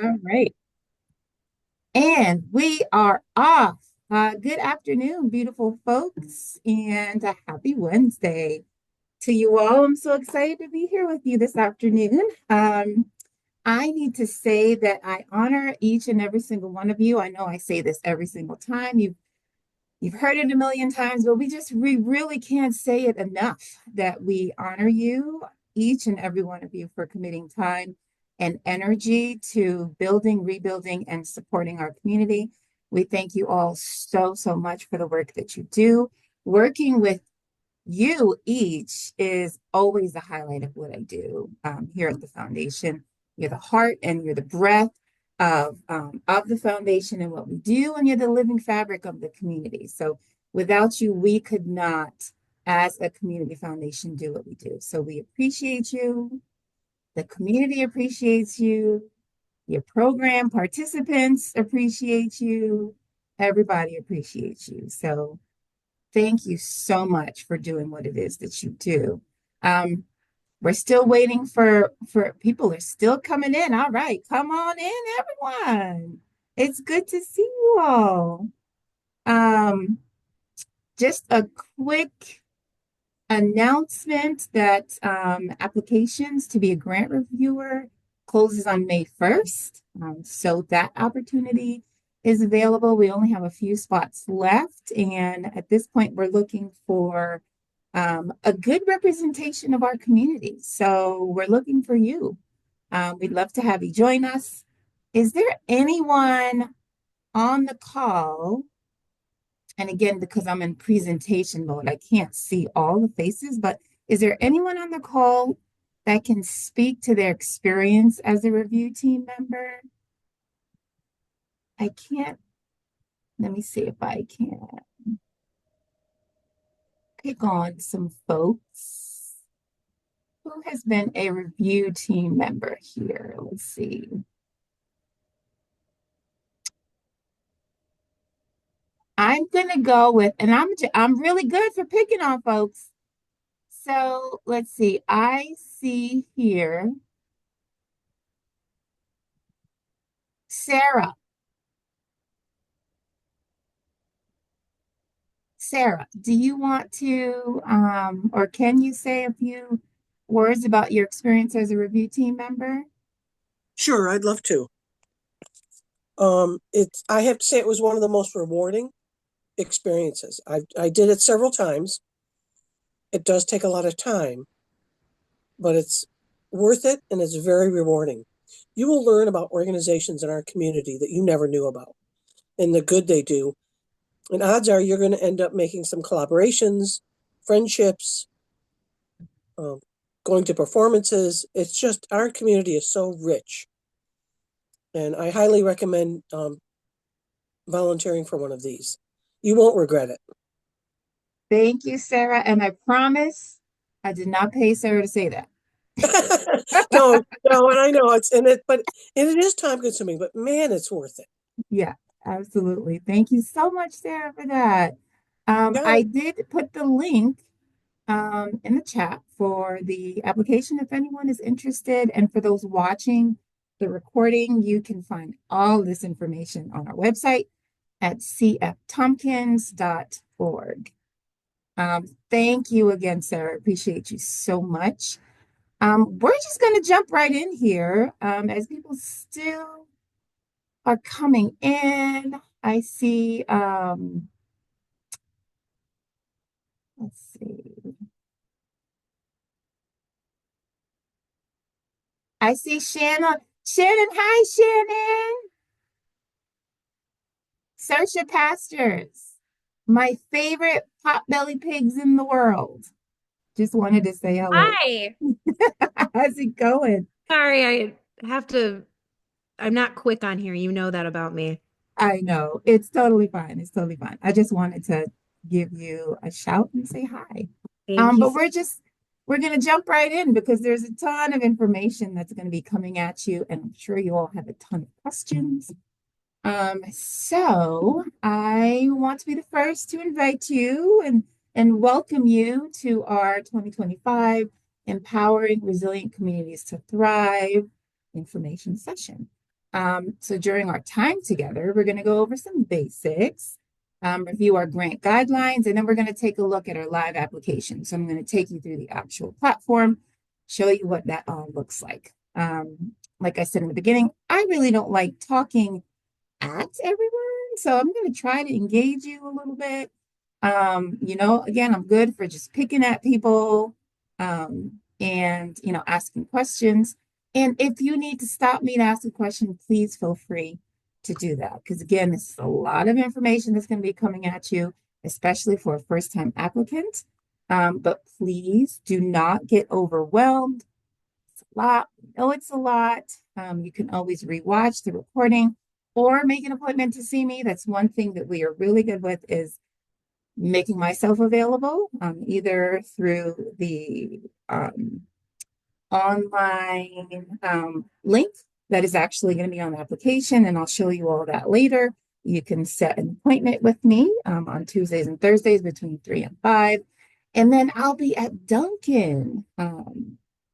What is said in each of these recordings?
All right. And we are off. Good afternoon, beautiful folks, and a happy Wednesday to you all. I'm so excited to be here with you this afternoon. I need to say that I honor each and every single one of you. I know I say this every single time. You've heard it a million times, but we really can't say it enough that we honor you, each and every one of you, for committing time and energy to building, rebuilding, and supporting our community. We thank you all so much for the work that you do. Working with you each is always the highlight of what I do here at the foundation. You're the heart and you're the breath of the foundation and what we do, and you're the living fabric of the community. So without you, we could not, as a community foundation, do what we do. So we appreciate you. The community appreciates you. Your program participants appreciate you. Everybody appreciates you. So thank you so much for doing what it is that you do. Um, we're still waiting for people are still coming in. All right, come on in, everyone. It's good to see you all. Um, just a quick announcement that applications to be a grant reviewer closes on May 1st. So that opportunity is available. We only have a few spots left. And at this point, we're looking for a good representation of our community. So we're looking for you. We'd love to have you join us. Is there anyone on the call? And again, because I'm in presentation mode, I can't see all the faces, but is there anyone on the call that can speak to their experience as a review team member? I can't, let me see if I can pick on some folks. Who has been a review team member here? Let's see. I'm gonna go with, and I'm really good for picking on folks. So let's see. I see here Sarah. Sarah, do you want to, or can you say a few words about your experience as a review team member? Sure, I'd love to. I have to say it was one of the most rewarding experiences. I did it several times. It does take a lot of time, but it's worth it and it's very rewarding. You will learn about organizations in our community that you never knew about and the good they do. And odds are you're going to end up making some collaborations, friendships, um, going to performances. It's just our community is so rich. And I highly recommend volunteering for one of these. You won't regret it. Thank you, Sarah. And I promise I did not pay Sarah to say that. No, no, and I know but it is time consuming, but man, it's worth it. Yeah, absolutely. Thank you so much, Sarah, for that. Got I it. did put the link in the chat for the application if anyone is interested. And for those watching the recording, you can find all this information on our website at cftompkins.org. Thank you again, Sarah. Appreciate you so much. We're just going to jump right in here as people still are coming in. I see, let's see. I see Shannon. Shannon, hi, Shannon. Saoirse Pastors, my favorite potbelly pigs in the world. Just wanted to say hello. Hi. How's it going? Sorry, have to, I'm not quick on here. You know that about me. I know it's totally fine. It's totally fine. I just wanted to give you a shout and say hi. Thank you. But we're gonna jump right in because there's a ton of information that's going to be coming at you, and I'm sure you all have a ton of questions. So I want to be the first to invite you and welcome you to our 2025 Empowering Resilient Communities to Thrive information session. So during our time together, we're going to go over some basics, review our grant guidelines, and then we're going to take a look at our live application. So I'm going to take you through the actual platform, show you what that all looks like. Like I said in the beginning, I really don't like talking at everyone, so I'm going to try to engage you a little bit. Again, I'm good for just picking at people, and asking questions. And if you need to stop me to ask a question, please feel free to do that. Because again, this is a lot of information that's going to be coming at you, especially for a first-time applicant. But please do not get overwhelmed. It's a lot. We know it's a lot. You can always rewatch the recording or make an appointment to see me. That's one thing that we are really good with, is making myself available, either through the online link that is actually going to be on the application, and I'll show you all that later. You can set an appointment with me on Tuesdays and Thursdays between 3 and 5. And then I'll be at Dunkin'.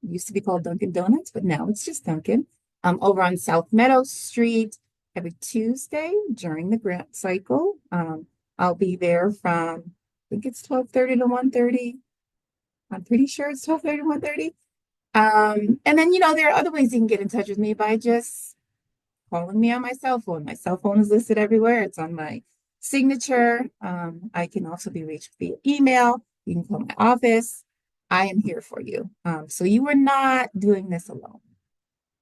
Used to be called Dunkin' Donuts, but now it's just Dunkin'. Over on South Meadow Street every Tuesday during the grant cycle. I'll be there from, I think it's 12:30 to 1:30. I'm pretty sure it's 12:30 to 1:30. And then, there are other ways you can get in touch with me by just calling me on my cell phone. My cell phone is listed everywhere. It's on my signature. I can also be reached via email. You can call my office. I am here for you. So you are not doing this alone.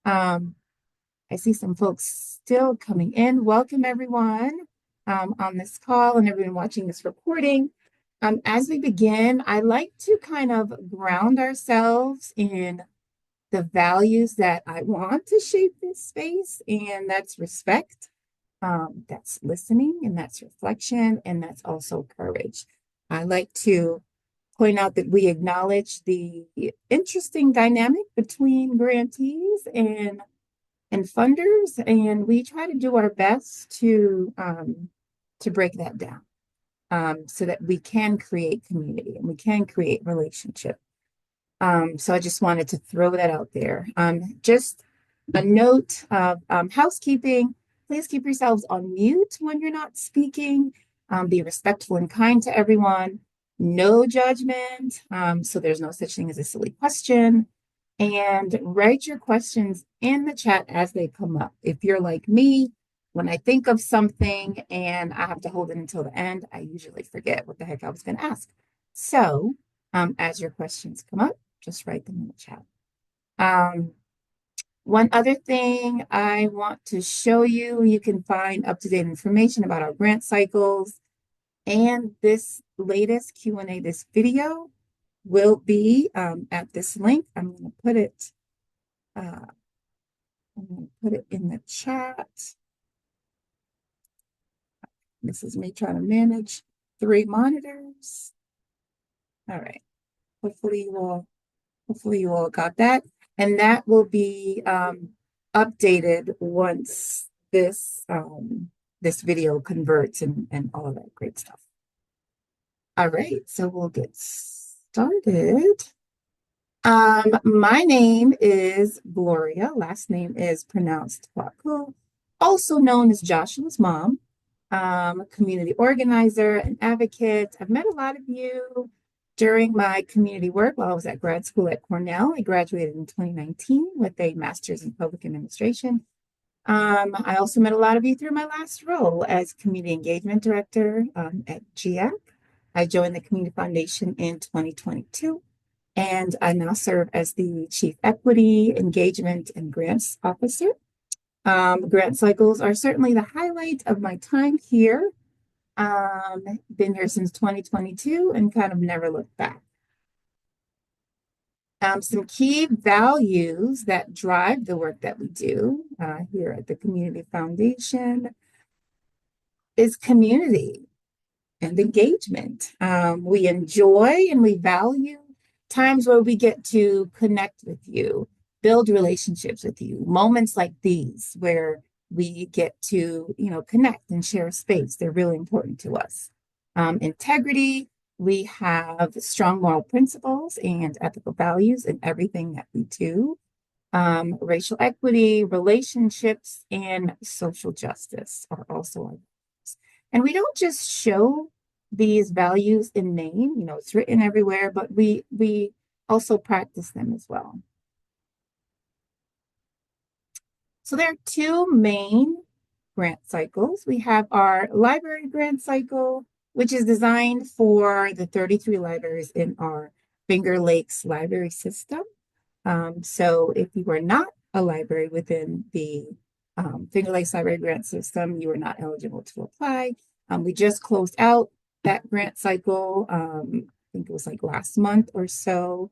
I see some folks still coming in. Welcome, everyone, on this call and everyone watching this recording. As we begin, I like to kind of ground ourselves in the values that I want to shape this space, and that's respect, that's listening, and that's reflection, and that's also courage. I like to point out that we acknowledge the interesting dynamic between grantees and funders, and we try to do our best to break that down, so that we can create community and we can create relationship. So I just wanted to throw that out there. Just a note of housekeeping. Please keep yourselves on mute when you're not speaking. Be respectful and kind to everyone. No judgment. So there's no such thing as a silly question. And write your questions in the chat as they come up. If you're like me, when I think of something and I have to hold it until the end, I usually forget what the heck I was going to ask. So as your questions come up, just write them in the chat. One other thing I want to show you, you can find up-to-date information about our grant cycles, and this latest Q&A, this video will be at this link. I'm going to put it in the chat. This is me trying to manage 3 monitors. All right. Hopefully you all got that. And that will be updated once this video converts and all of that great stuff. All right, so we'll get started. My name is Gloria. Last name is pronounced Kwaku, also known as Joshua's mom. A community organizer and advocate. I've met a lot of you during my community work while I was at grad school at Cornell. I graduated in 2019 with a master's in public administration. I also met a lot of you through my last role as community engagement director at GIAC. I joined the Community Foundation in 2022, and I now serve as the Chief Equity, Engagement, and Grants Officer. Grant cycles are certainly the highlight of my time here. Been here since 2022 and kind of never looked back. Some key values that drive the work that we do here at the Community Foundation is community and engagement. We enjoy and we value times where we get to connect with you, build relationships with you, moments like these where we get to, connect and share a space. They're really important to us. Integrity, we have strong moral principles and ethical values in everything that we do. Racial equity, relationships, and social justice are also our values. And we don't just show these values in name, it's written everywhere, but we also practice them as well. So there are two main grant cycles. We have our library grant cycle, which is designed for the 33 libraries in our Finger Lakes library system. So if you are not a library within the Finger Lakes Library Grant System, you are not eligible to apply. We just closed out that grant cycle. I think it was like last month or so.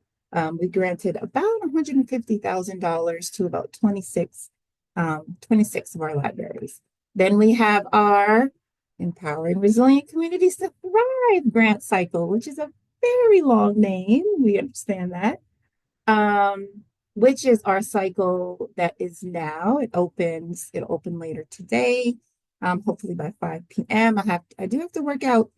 We granted about $150,000 to about 26 of our libraries. Then we have our Empowering Resilient Communities to Thrive grant cycle, which is a very long name. We understand that. Which is our cycle that is now. It'll open later today, hopefully by 5 p.m. I do have to work out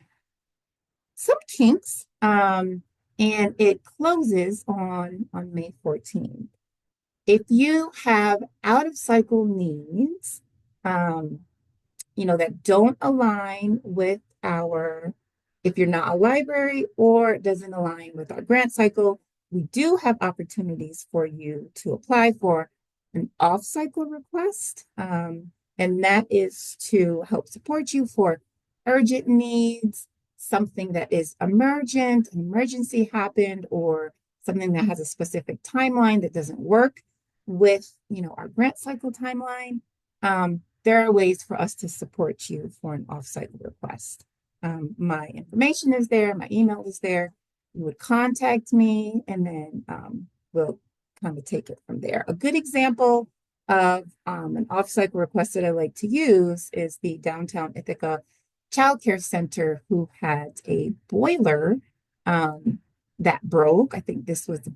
some kinks, and it closes on May 14th. If you have out of cycle needs, that don't align with if you're not a library or it doesn't align with our grant cycle, we do have opportunities for you to apply for an off-cycle request. And that is to help support you for urgent needs, something that is emergent, an emergency happened, or something that has a specific timeline that doesn't work with, our grant cycle timeline. There are ways for us to support you for an off-cycle request. My information is there, my email is there. You would contact me, and then we'll kind of take it from there. A good example of an off-cycle request that I like to use is the Downtown Ithaca Child Care Center, who had a boiler that broke. I think this was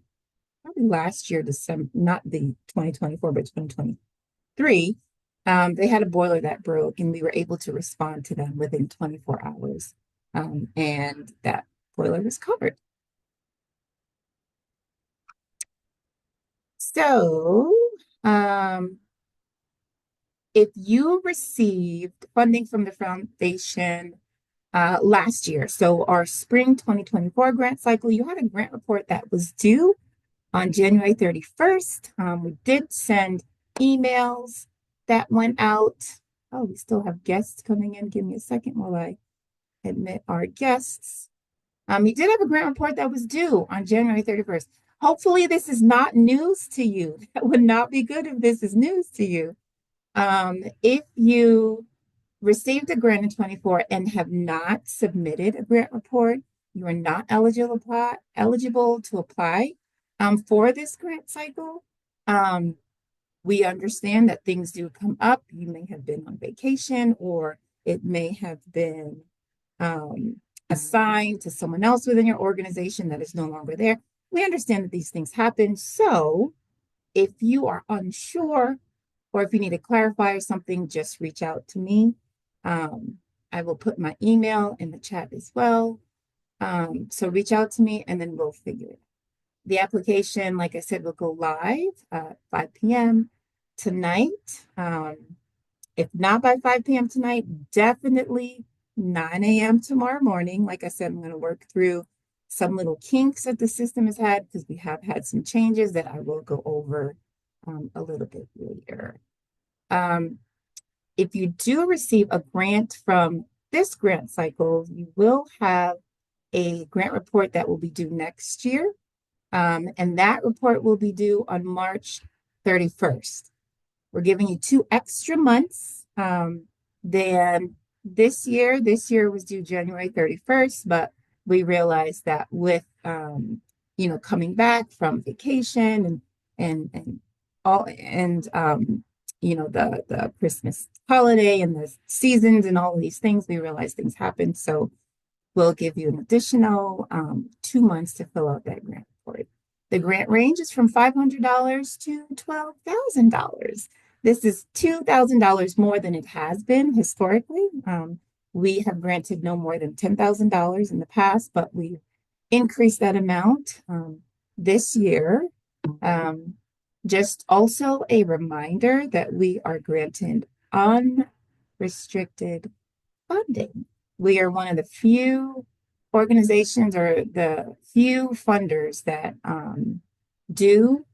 probably last year, December, not the 2024, but 2023. They had a boiler that broke, and we were able to respond to them within 24 hours. And that boiler was covered. So, if you received funding from the foundation last year, so our spring 2024 grant cycle, you had a grant report that was due on January 31st. We did send emails that went out. Oh, we still have guests coming in. Give me a second while I admit our guests. You did have a grant report that was due on January 31st. Hopefully this is not news to you. That would not be good if this is news to you. If you received a grant in 24 and have not submitted a grant report, you are not eligible to apply for this grant cycle. We understand that things do come up. You may have been on vacation, or it may have been assigned to someone else within your organization that is no longer there. We understand that these things happen. So if you are unsure, or if you need to clarify or something, just reach out to me. I will put my email in the chat as well. So reach out to me, and then we'll figure it out. The application, like I said, will go live at 5 p.m. tonight. If not by 5 p.m. tonight, definitely 9 a.m. tomorrow morning. Like I said, I'm going to work through some little kinks that the system has had, because we have had some changes that I will go over a little bit later. If you do receive a grant from this grant cycle, you will have a grant report that will be due next year. And that report will be due on March 31st. We're giving you 2 extra months than this year. This year was due January 31st, but we realized that with coming back from vacation and the Christmas holiday and the seasons and all of these things, we realized things happen. So we'll give you an additional 2 months to fill out that grant report. The grant range is from $500 to $12,000. This is $2,000 more than it has been historically. We have granted no more than $10,000 in the past, but we've increased that amount this year. Just also a reminder that we are granted unrestricted funding. We are one of the few organizations or the few funders that do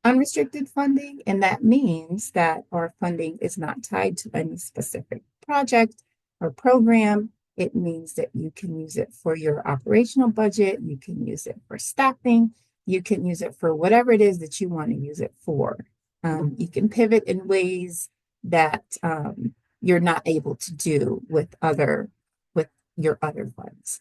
unrestricted funding, and that means that our funding is not tied to any specific project or program. It means that you can use it for your operational budget, you can use it for staffing, you can use it for whatever it is that you want to use it for. You can pivot in ways that you're not able to do with your other funds.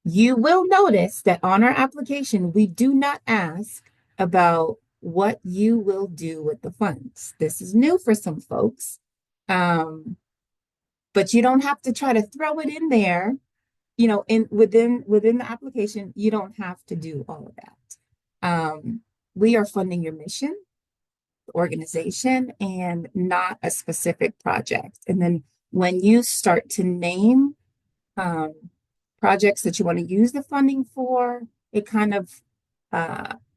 You will notice that on our application, we do not ask about what you will do with the funds. This is new for some folks, but you don't have to try to throw it in there. Within the application, you don't have to do all of that. We are funding your mission, organization, and not a specific project. And then when you start to name projects that you want to use the funding for, it kind of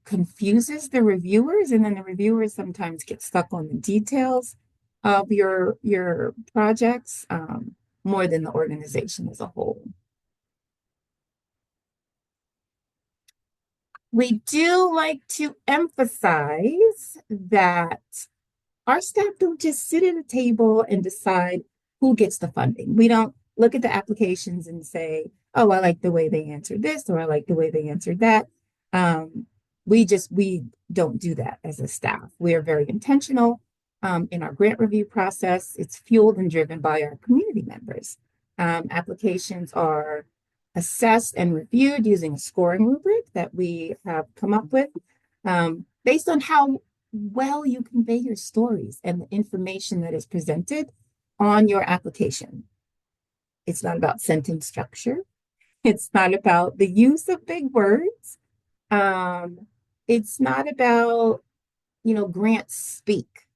confuses the reviewers, and then the reviewers sometimes get stuck on the details of your projects more than the organization as a whole. We do like to emphasize that our staff don't just sit at a table and decide who gets the funding. We don't look at the applications and say, oh, I like the way they answered this, or I like the way they answered that. We don't do that as a staff. We are very intentional in our grant review process. It's fueled and driven by our community members. Applications are assessed and reviewed using a scoring rubric that we have come up with based on how well you convey your stories and the information that is presented on your application. It's not about sentence structure. It's not about the use of big words. It's not about, grant speak.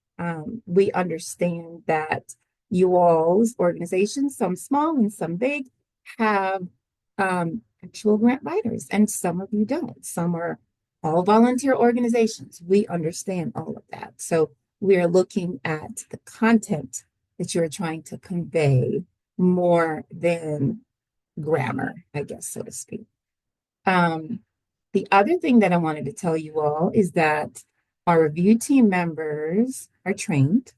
We understand that you all's organizations, some small and some big, have actual grant writers, and some of you don't. Some are all volunteer organizations. We understand all of that. So we are looking at the content that you're trying to convey more than grammar, I guess, so to speak. The other thing that I wanted to tell you all is that our review team members are trained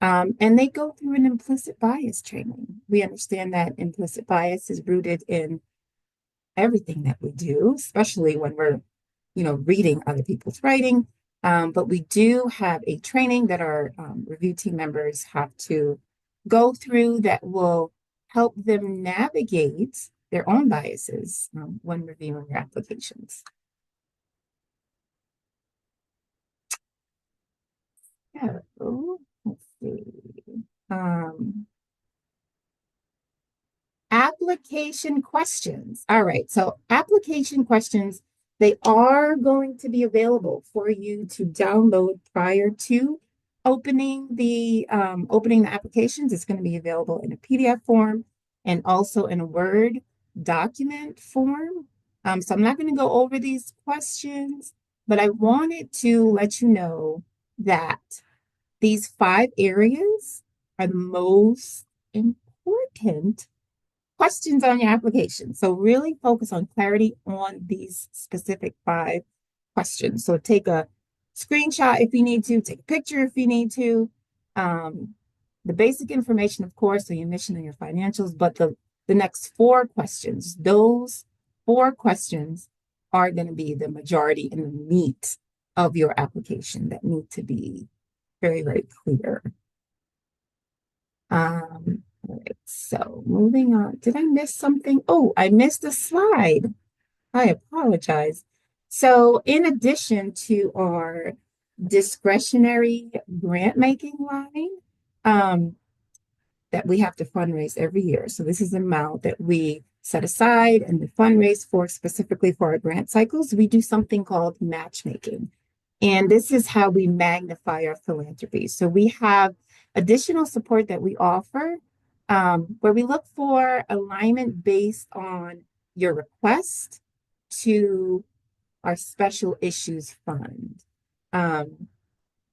and they go through an implicit bias training. We understand that implicit bias is rooted in everything that we do, especially when we're, reading other people's writing. But we do have a training that our review team members have to go through that will help them navigate their own biases when reviewing their applications. So, let's see. Application questions. All right, so application questions, they are going to be available for you to download prior to opening the applications. It's going to be available in a PDF form and also in a Word document form. So I'm not going to go over these questions, but I wanted to let you know that these 5 areas are the most important questions on your application. So really focus on clarity on these specific 5 questions. So take a screenshot if you need to, take a picture if you need to. The basic information, of course, so your mission and your financials, but the next 4 questions, those 4 questions are going to be the majority and the meat of your application that need to be very, very clear. All right, so moving on. Did I miss something? Oh, I missed a slide. I apologize. So in addition to our discretionary grant making line that we have to fundraise every year. So this is the amount that we set aside and we fundraise for specifically for our grant cycles. We do something called matchmaking. And this is how we magnify our philanthropy. So we have additional support that we offer where we look for alignment based on your request to our special issues fund. Um,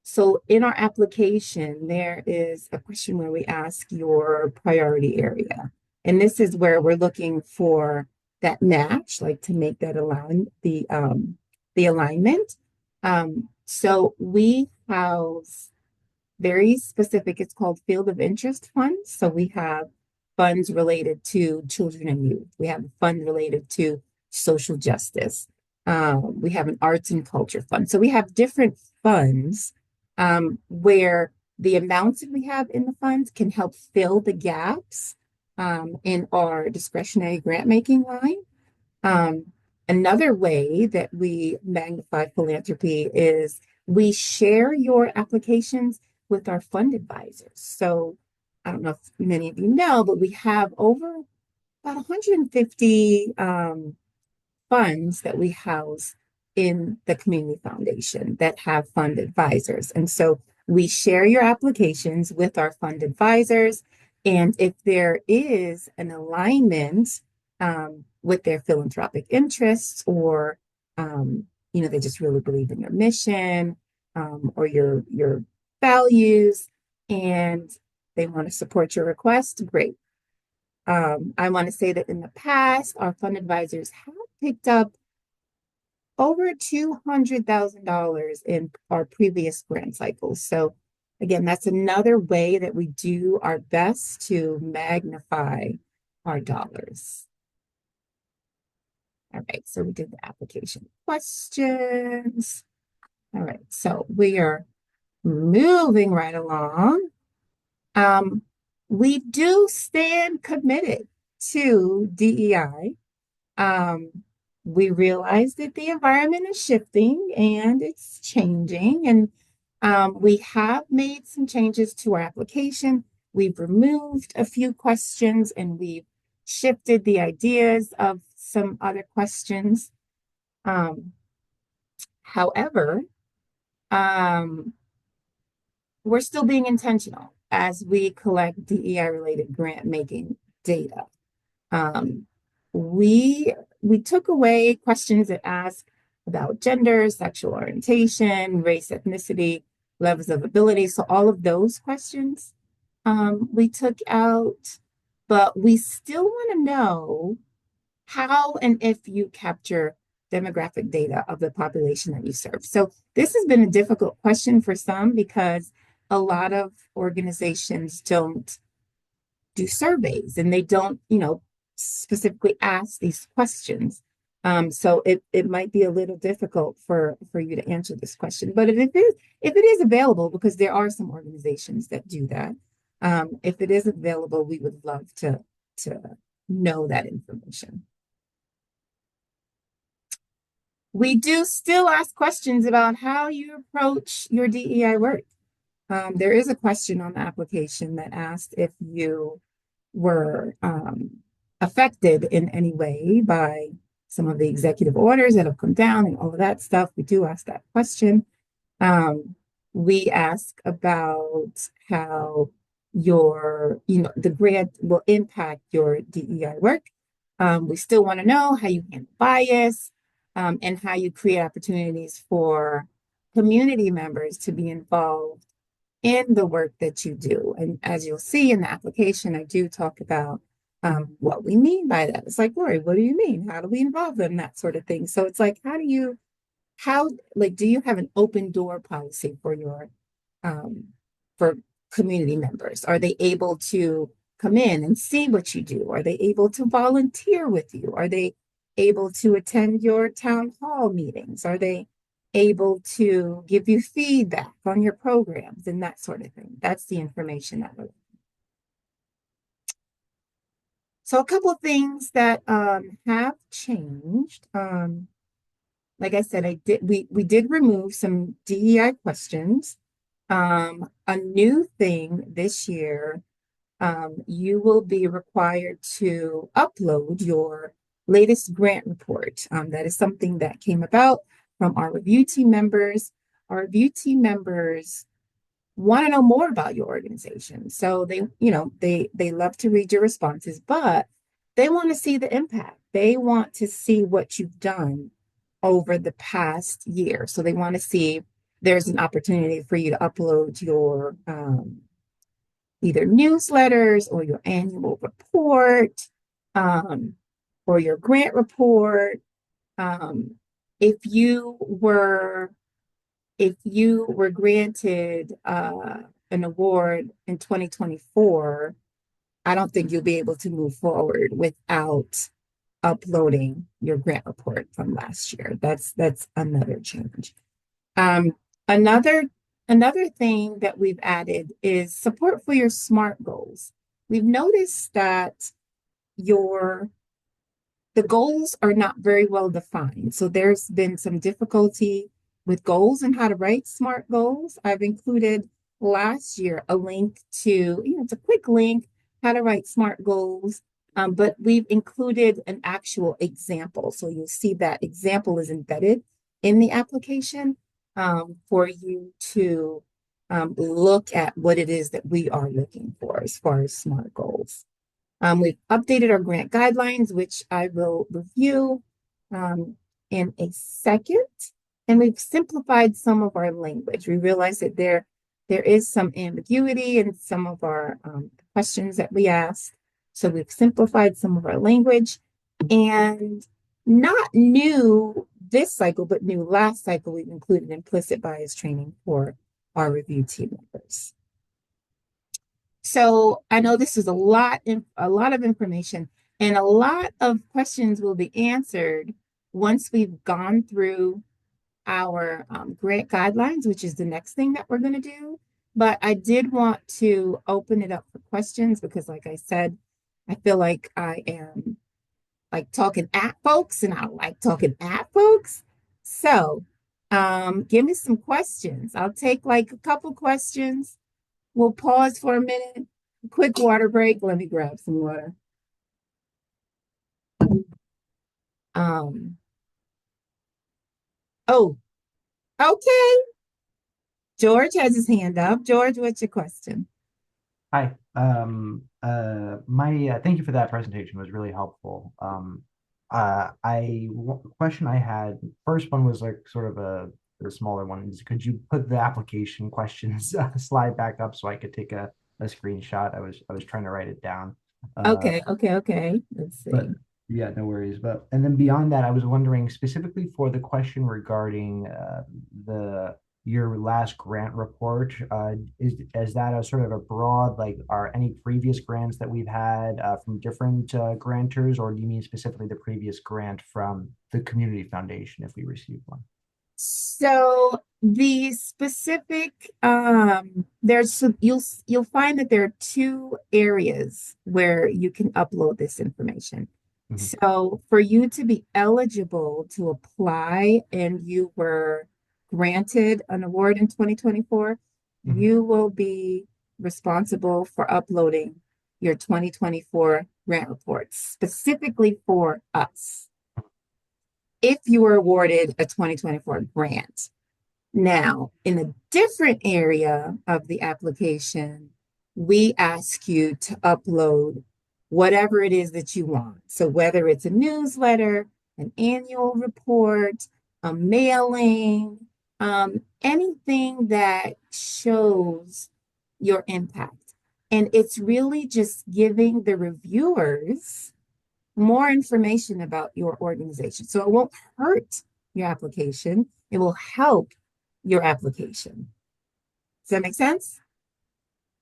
so in our application, there is a question where we ask your priority area. And this is where we're looking for that match, like to make that align the alignment. So we house very specific, it's called field of interest funds. So we have funds related to children and youth. We have a fund related to social justice. We have an arts and culture fund. So we have different funds where the amounts that we have in the funds can help fill the gaps in our discretionary grant making line. Um, Another way that we magnify philanthropy is we share your applications with our fund advisors. So I don't know if many of you know, but we have over about 150 funds that we house in the community foundation that have fund advisors. And so we share your applications with our fund advisors. And if there is an alignment with their philanthropic interests or they just really believe in your mission or your values and they want to support your request, great. I want to say that in the past, our fund advisors have picked up over $200,000 in our previous grant cycles. So again, that's another way that we do our best to magnify our dollars. All right, so we did the application questions. All right, so we are moving right along. We do stand committed to DEI. We realize that the environment is shifting and it's changing, and we have made some changes to our application. We've removed a few questions and we've shifted the ideas of some other questions. However, we're still being intentional as we collect DEI related grant making data. We took away questions that ask about gender, sexual orientation, race, ethnicity, levels of ability. So all of those questions we took out, but we still want to know how and if you capture demographic data of the population that you serve. So this has been a difficult question for some because a lot of organizations don't do surveys and they don't, specifically ask these questions. So it might be a little difficult for you to answer this question. But if it is available, because there are some organizations that do that, if it is available, we would love to know that information. We do still ask questions about how you approach your DEI work. There is a question on the application that asked if you were affected in any way by some of the executive orders that have come down and all of that stuff. We do ask that question. We ask about how the grant will impact your DEI work. We still want to know how you handle bias and how you create opportunities for community members to be involved in the work that you do. And as you'll see in the application, I do talk about what we mean by that. It's like, Lori, what do you mean? How do we involve them? That sort of thing. So it's like, do you have an open door policy for your for community members? Are they able to come in and see what you do? Are they able to volunteer with you? Are they able to attend your town hall meetings? Are they able to give you feedback on your programs and that sort of thing? That's the information that we're. So a couple of things that have changed. Like I said, we did remove some DEI questions. A new thing this year, you will be required to upload your latest grant report. That is something that came about from our review team members. Our review team members want to know more about your organization. So they love to read your responses, but they want to see the impact. They want to see what you've done over the past year. So they want to see there's an opportunity for you to upload your either newsletters or your annual report, um, or your grant report. Um, if you were if you were granted an award in 2024, I don't think you'll be able to move forward without uploading your grant report from last year. That's another change. Um, another another thing that we've added is support for your SMART goals. We've noticed that your the goals are not very well defined. So there's been some difficulty with goals and how to write SMART goals. I've included last year a link to, it's a quick link, how to write SMART goals. But we've included an actual example. So you'll see that example is embedded in the application for you to look at what it is that we are looking for as far as SMART goals. We've updated our grant guidelines, which I will review in a second. And we've simplified some of our language. We realize that there is some ambiguity in some of our questions that we ask. So we've simplified some of our language. And not new this cycle, but new last cycle, we've included implicit bias training for our review team members. So I know this is a lot of information, and a lot of questions will be answered once we've gone through our grant guidelines, which is the next thing that we're going to do. But I did want to open it up for questions because, like I said, I feel like I am like talking at folks, and I don't like talking at folks. So give me some questions. I'll take like a couple questions. We'll pause for a minute. Quick water break. Let me grab some water. Oh, okay. George has his hand up. George, what's your question? Hi. My thank you for that presentation. It was really helpful. Question I had, first one was like sort of a smaller one. Is could you put the application questions slide back up so I could take a screenshot? I was trying to write it down. Okay. Let's see. But yeah, no worries. But and then beyond that, I was wondering specifically for the question regarding the your last grant report. Is that a sort of a broad, like, are any previous grants that we've had from different grantors, or do you mean specifically the previous grant from the community foundation if we received one? So the specific you'll find that there are two areas where you can upload this information. Mhm. So for you to be eligible to apply and you were granted an award in 2024, Mhm. you will be responsible for uploading your 2024 grant reports specifically for us if you were awarded a 2024 grant. Now, in a different area of the application, we ask you to upload whatever it is that you want. So whether it's a newsletter, an annual report, a mailing, anything that shows your impact. And it's really just giving the reviewers more information about your organization. So it won't hurt your application. It will help your application. Does that make sense?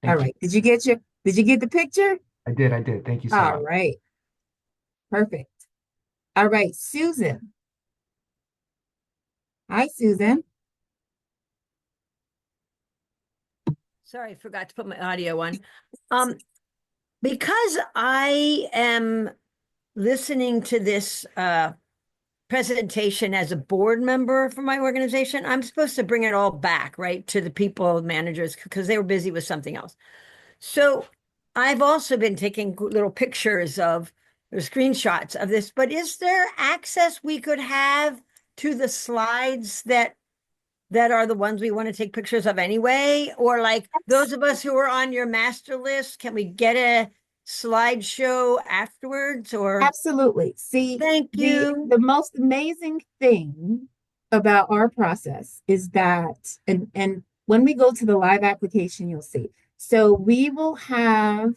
All Thank you. right. Did you get the picture? I did. Thank you so All much. right. Perfect. All right, Susan. Hi, Susan. Sorry, I forgot to put my audio on. Because I am listening to this presentation as a board member for my organization, I'm supposed to bring it all back, right, to the people, managers, because they were busy with something else. So I've also been taking little pictures of or screenshots of this, but is there access we could have to the slides that are the ones we want to take pictures of anyway? Or like those of us who are on your master list, can we get a slideshow afterwards? Or Absolutely. See, thank you. the most amazing thing about our process is that, and when we go to the live application, you'll see. So we will have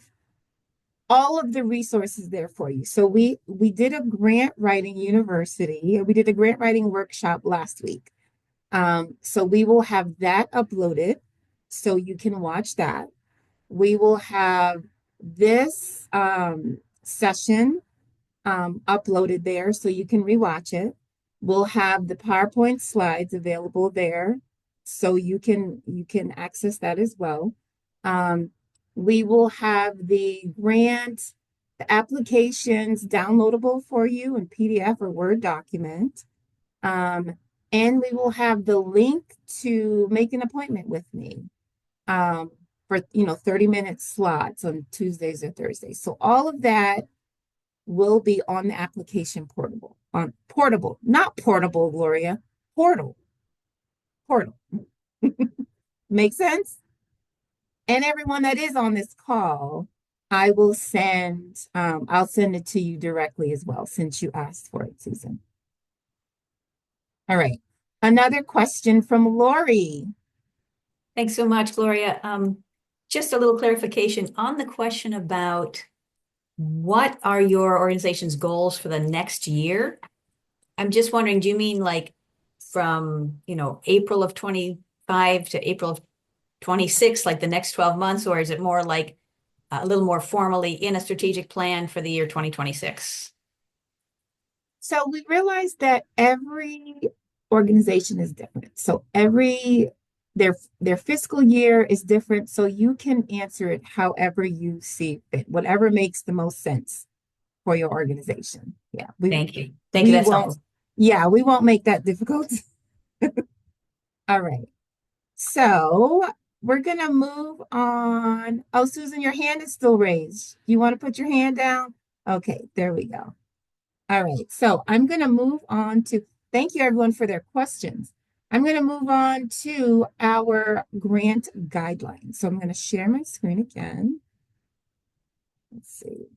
all of the resources there for you. So we did a grant writing university, we did a grant writing workshop last week. So we will have that uploaded so you can watch that. We will have this session uploaded there so you can rewatch it. We'll have the PowerPoint slides available there so you can access that as well. We will have the grant applications downloadable for you in PDF or Word document. And we will have the link to make an appointment with me for 30-minute slots on Tuesdays or Thursdays. So all of that will be on the application portable, not portable, Gloria, portal. Make sense? And everyone that is on this call, I'll send it to you directly as well, since you asked for it, Susan. All right. Another question from Lori. Thanks so much, Gloria. Just a little clarification on the question about what are your organization's goals for the next year? I'm just wondering, do you mean like from, April of 25 to April of 26, like the next 12 months, or is it more like a little more formally in a strategic plan for the year 2026? So we realized that every organization is different. So their fiscal year is different. So you can answer it however you see fit, whatever makes the most sense for your organization. Yeah. Thank you. Thank you. That's helpful. Yeah, we won't make that difficult. All right. So we're gonna move on. Oh, Susan, your hand is still raised. You want to put your hand down? Okay, there we go. All right, so I'm gonna move on to, thank you everyone for their questions. I'm gonna move on to our grant guidelines. So I'm gonna share my screen again. Let's see.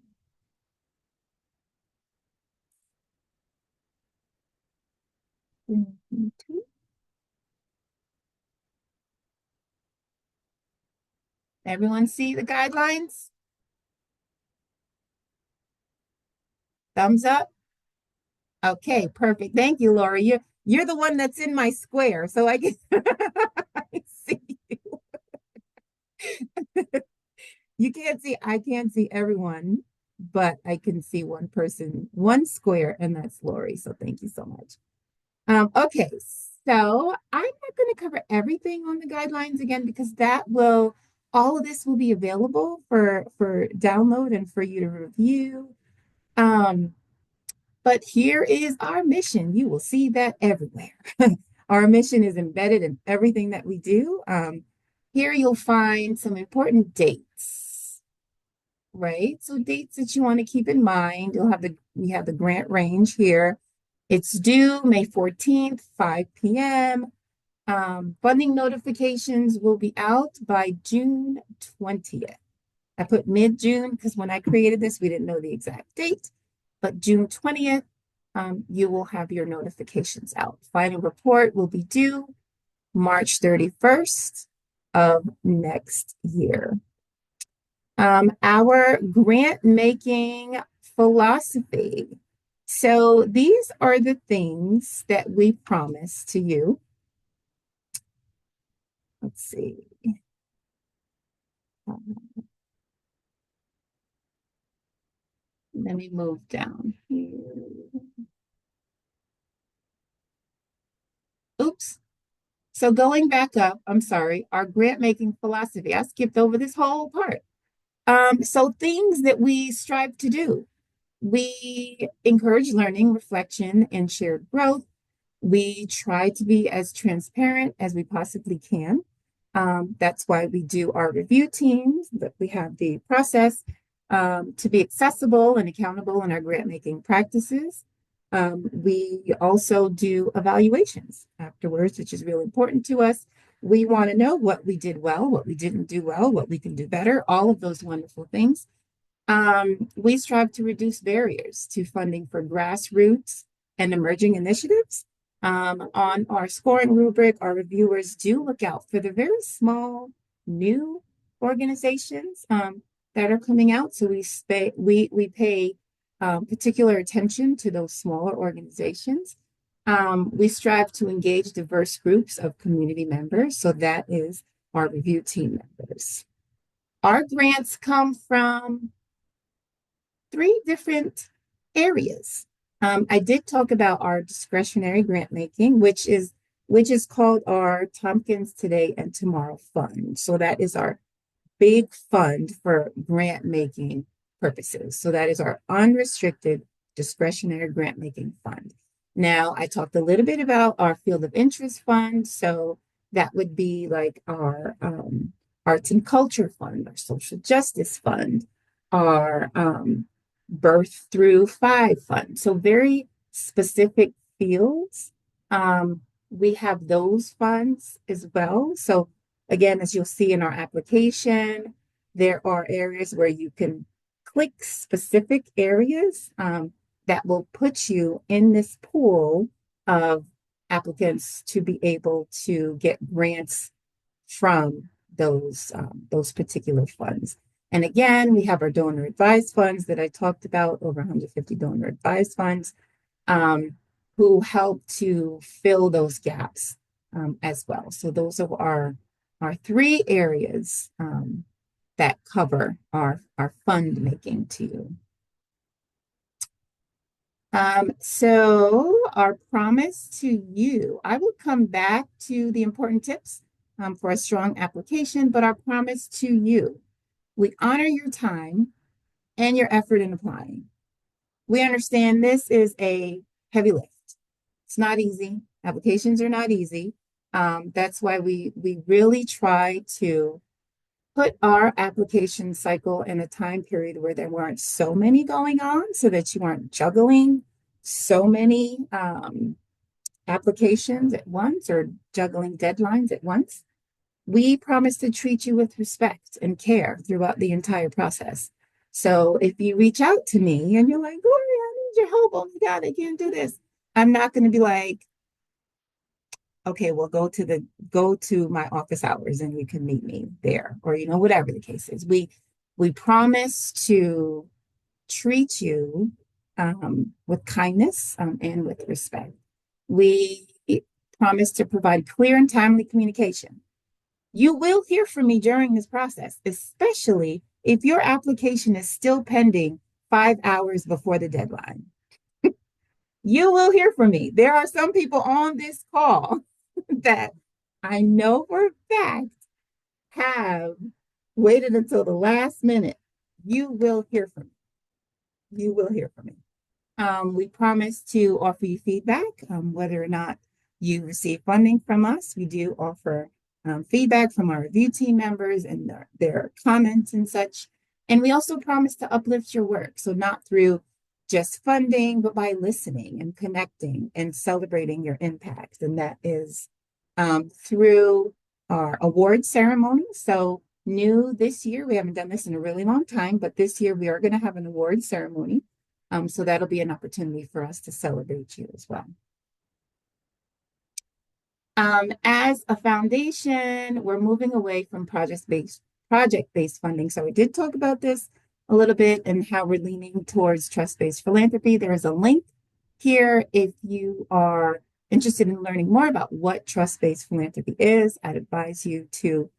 Everyone see the guidelines? Thumbs up? Okay, perfect. Thank you, Laura. You're the one that's in my square, so I can I see you. I can't see everyone, but I can see one person, one square, and that's Lori. So thank you so much. Okay, so I'm not going to cover everything on the guidelines again because all of this will be available for download and for you to review. But here is our mission. You will see that everywhere. Our mission is embedded in everything that we do. Here you'll find some important dates, right? So dates that you want to keep in mind. We have the grant range here. It's due May 14th, 5 p.m. Funding notifications will be out by June 20th. I put mid-June because when I created this, we didn't know the exact date, but June 20th, you will have your notifications out. Final report will be due March 31st of next year. Our grant making philosophy. So these are the things that we promise to you. Let's see. Let me move down here. Oops. So going back up, I'm sorry, our grant making philosophy. I skipped over this whole part. So things that we strive to do. We encourage learning, reflection, and shared growth. We try to be as transparent as we possibly can. That's why we do our review teams, that we have the process to be accessible and accountable in our grant making practices. We also do evaluations afterwards, which is really important to us. We want to know what we did well, what we didn't do well, what we can do better, all of those wonderful things. We strive to reduce barriers to funding for grassroots and emerging initiatives. On our scoring rubric, our reviewers do look out for the very small new organizations that are coming out. So we pay particular attention to those smaller organizations. We strive to engage diverse groups of community members. So that is our review team members. Our grants come from 3 different areas. I did talk about our discretionary grant making, which is called our Tompkins Today and Tomorrow Fund. So that is our big fund for grant making purposes. So that is our unrestricted discretionary grant making fund. Now, I talked a little bit about our field of interest fund. So that would be like our arts and culture fund, our social justice fund, our birth through 5 fund. So very specific fields. We have those funds as well. So again, as you'll see in our application, there are areas where you can click specific areas that will put you in this pool of applicants to be able to get grants from those particular funds. And again, we have our donor advised funds that I talked about, over 150 donor advised funds, who help to fill those gaps as well. So those are our 3 areas that cover our fund making to you. So our promise to you, I will come back to the important tips for a strong application, but our promise to you, we honor your time and your effort in applying. We understand this is a heavy lift. It's not easy. Applications are not easy. That's why we really try to put our application cycle in a time period where there weren't so many going on, so that you aren't juggling so many applications at once or juggling deadlines at once. We promise to treat you with respect and care throughout the entire process. So if you reach out to me and you're like, Gloria, I need your help. Oh my God, I can't do this. I'm not going to be like, okay, well, go to my office hours and you can meet me there, or, whatever the case is. We promise to treat you with kindness and with respect. We promise to provide clear and timely communication. You will hear from me during this process, especially if your application is still pending 5 hours before the deadline. You will hear from me. There are some people on this call that I know for a fact have waited until the last minute. You will hear from me. You will hear from me. We promise to offer you feedback, whether or not you receive funding from us. We do offer feedback from our review team members and their comments and such. And we also promise to uplift your work. So not through just funding, but by listening and connecting and celebrating your impact. And that is through our award ceremony. So new this year, we haven't done this in a really long time, but this year we are going to have an award ceremony. So that'll be an opportunity for us to celebrate you as well. As a foundation, we're moving away from project-based funding. So we did talk about this a little bit and how we're leaning towards trust-based philanthropy. There is a link here if you are interested in learning more about what trust-based philanthropy is. I'd advise you to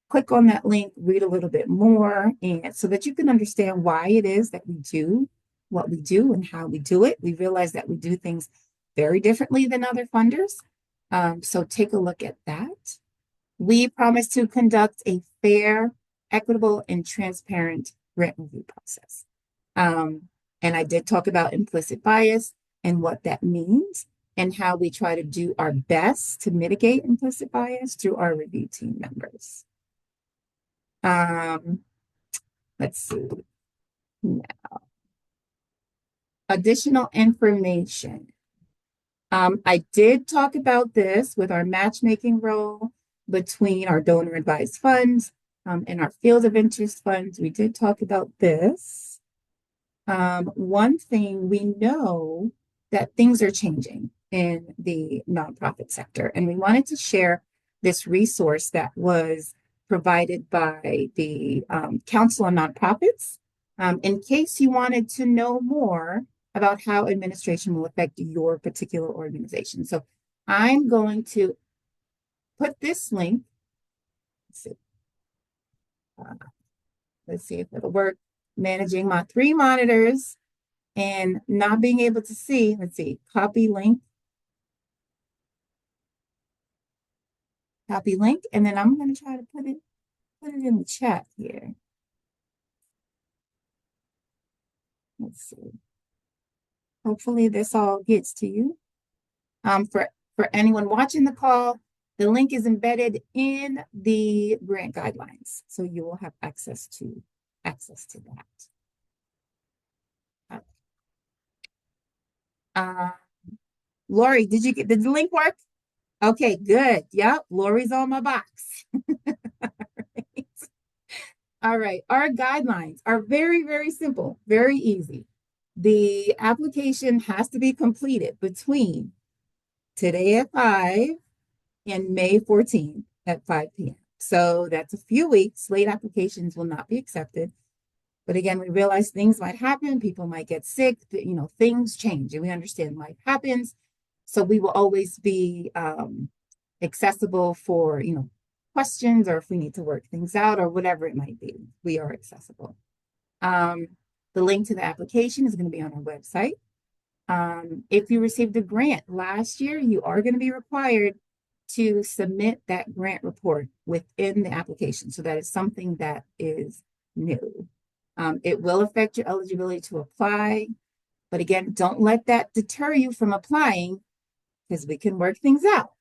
click on that link, read a little bit more, and so that you can understand why it is that we do what we do and how we do it. We realize that we do things very differently than other funders. So take a look at that. We promise to conduct a fair, equitable, and transparent grant review process. And I did talk about implicit bias and what that means and how we try to do our best to mitigate implicit bias through our review team members. Let's see. Now, additional information. I did talk about this with our matchmaking role between our donor advised funds and our field of interest funds. We did talk about this. One thing, we know that things are changing. in the nonprofit sector. And we wanted to share this resource that was provided by the Council on Nonprofits in case you wanted to know more about how administration will affect your particular organization. So I'm going to put this link. Let's see if it'll work. Managing my 3 monitors and not being able to see. Let's see, copy link. Copy link, and then I'm going to try to put it in the chat here. Let's see. Hopefully this all gets to you. For anyone watching the call, the link is embedded in the grant guidelines, so you will have access to that. Lori, did the link work? Okay, good. Yep, Lori's on my box. All right, our guidelines are very, very simple, very easy. The application has to be completed between today at 5 and May 14th at 5 p.m. So that's a few weeks. Late applications will not be accepted. But again, we realize things might happen. People might get sick. Things change, and we understand life happens. So we will always be accessible for, questions, or if we need to work things out or whatever it might be, we are accessible. The link to the application is going to be on our website. If you received a grant last year, you are going to be required to submit that grant report within the application. So that is something that is new. It will affect your eligibility to apply. But again, don't let that deter you from applying, because we can work things out.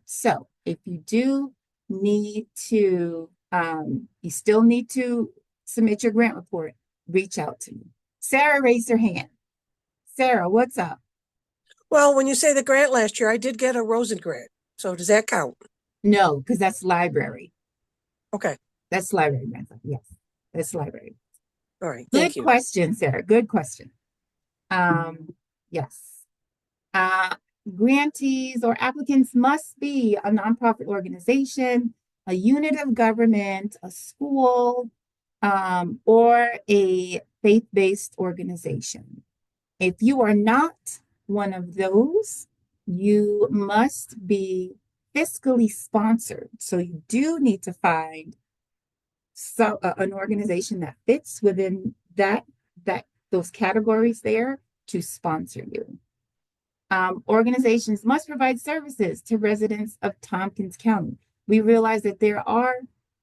So if you do need to, you still need to submit your grant report, reach out to me. Sarah raised her hand. Sarah, what's up? Well, when you say the grant last year, I did get a Rosen grant. So does that count? No, because that's library. Okay. That's library grant. Yes, that's library. All right. Good Thank you. question, Sarah. Good question. Yes. Grantees or applicants must be a nonprofit organization, a unit of government, a school, or a faith-based organization. If you are not one of those, you must be fiscally sponsored. So you do need to find an organization that fits within those categories there to sponsor you. Organizations must provide services to residents of Tompkins County. We realize that there are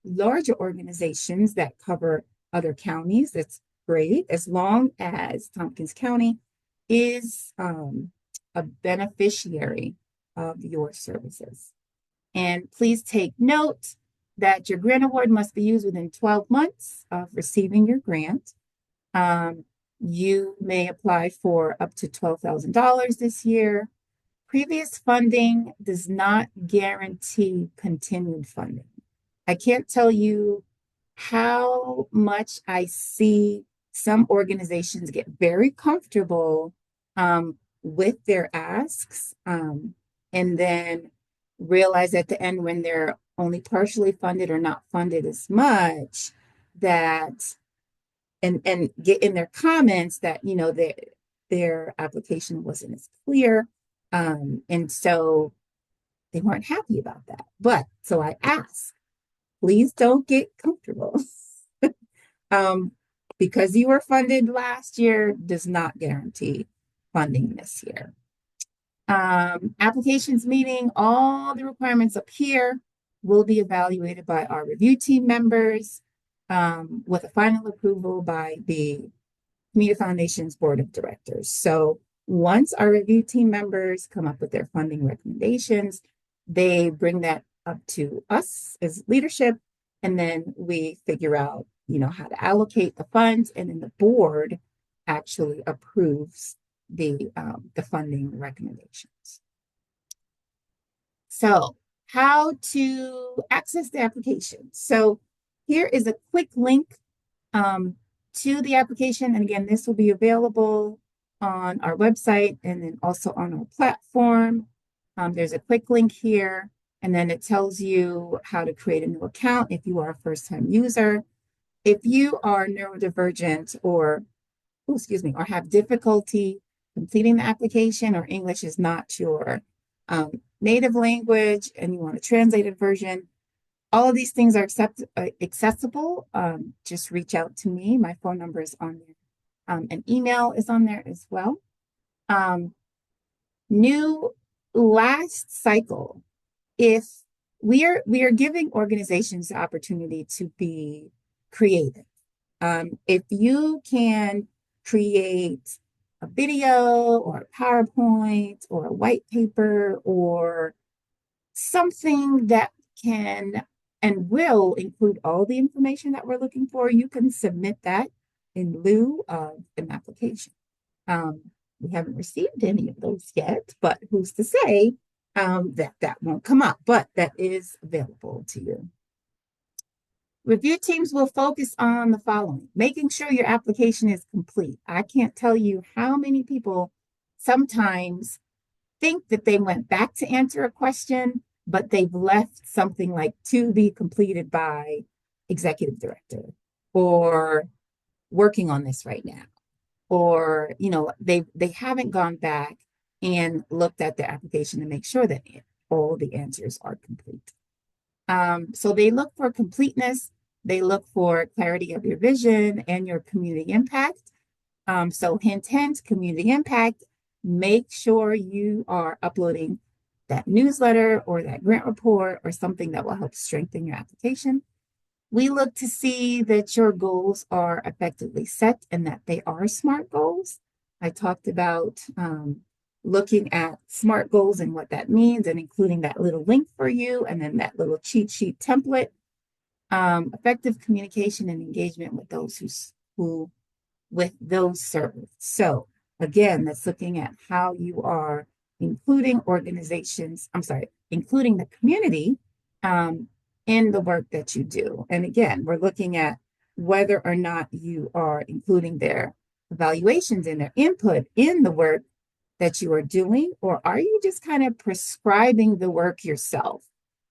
larger organizations that cover other counties. That's great, as long as Tompkins County is a beneficiary of your services. And please take note that your grant award must be used within 12 months of receiving your grant. You may apply for up to $12,000 this year. Previous funding does not guarantee continued funding. I can't tell you how much I see some organizations get very comfortable with their asks, and then realize at the end, when they're only partially funded or not funded as much, that and get in their comments that their application wasn't as clear, and so they weren't happy about that. But so I ask, please don't get comfortable. Because you were funded last year does not guarantee funding this year. Applications meeting all the requirements up here will be evaluated by our review team members, with a final approval by the Community Foundation's Board of Directors. So once our review team members come up with their funding recommendations, they bring that up to us as leadership, and then we figure out, how to allocate the funds, and then the board actually approves the funding recommendations. So how to access the application. So here is a quick link to the application. And again, this will be available on our website and then also on our platform. There's a quick link here, and then it tells you how to create a new account if you are a first-time user. If you are neurodivergent or, oh, excuse me, or have difficulty completing the application, or English is not your native language and you want a translated version, all of these things are accessible. Just reach out to me. My phone number is on there. An email is on there as well. New last cycle, if we are giving organizations the opportunity to be creative. If you can create a video or a PowerPoint or a white paper or something that can and will include all the information that we're looking for, you can submit that in lieu of an application. We haven't received any of those yet, but who's to say that won't come up, but that is available to you. Review teams will focus on the following: making sure your application is complete. I can't tell you how many people sometimes think that they went back to answer a question, but they've left something like to be completed by executive director, or working on this right now, or they haven't gone back and looked at their application to make sure that all the answers are complete. So they look for completeness, they look for clarity of your vision and your community impact. So hint, community impact, make sure you are uploading that newsletter or that grant report or something that will help strengthen your application. We look to see that your goals are effectively set and that they are SMART goals. I talked about looking at SMART goals and what that means, and including that little link for you, and then that little cheat sheet template. Effective communication and engagement with those with those served. So again, that's looking at how you are including including the community in the work that you do. And again, we're looking at whether or not you are including their evaluations and their input in the work that you are doing, or are you just kind of prescribing the work yourself?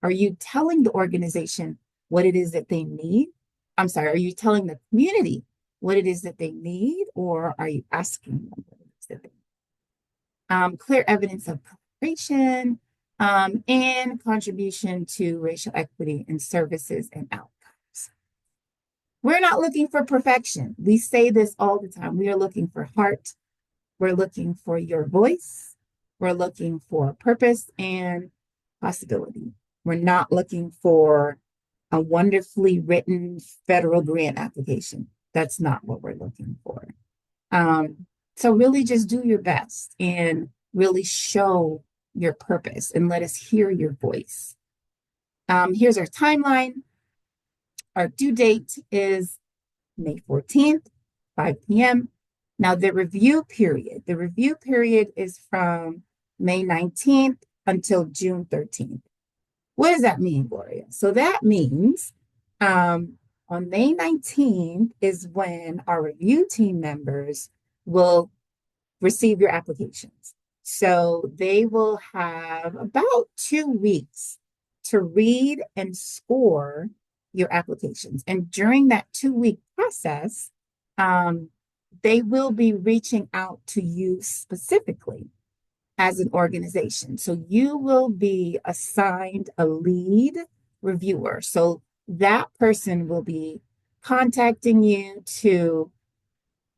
Are you telling the organization what it is that they need? Are you telling the community what it is that they need, or are you asking them what it is that they need? Clear evidence of cooperation and contribution to racial equity in services and outcomes. We're not looking for perfection. We say this all the time. We are looking for heart. We're looking for your voice. We're looking for purpose and possibility. We're not looking for a wonderfully written federal grant application. That's not what we're looking for. So really just do your best and really show your purpose and let us hear your voice. Here's our timeline. Our due date is May 14th, 5 p.m. Now the review period is from May 19th until June 13th. What does that mean, Gloria? So that means on May 19th is when our review team members will receive your applications. So they will have about 2 weeks to read and score your applications. And during that 2-week process, they will be reaching out to you specifically as an organization. So you will be assigned a lead reviewer. So that person will be contacting you to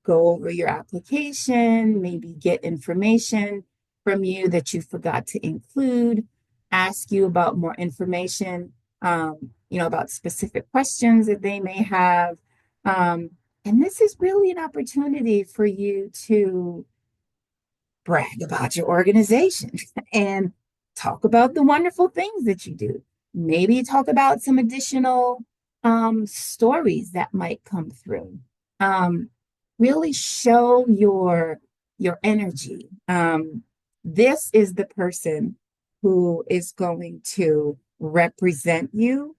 go over your application, maybe get information from you that you forgot to include, ask you about more information, about specific questions that they may have. And this is really an opportunity for you to brag about your organization and talk about the wonderful things that you do. Maybe talk about some additional stories that might come through. Really show your energy. This is the person who is going to represent you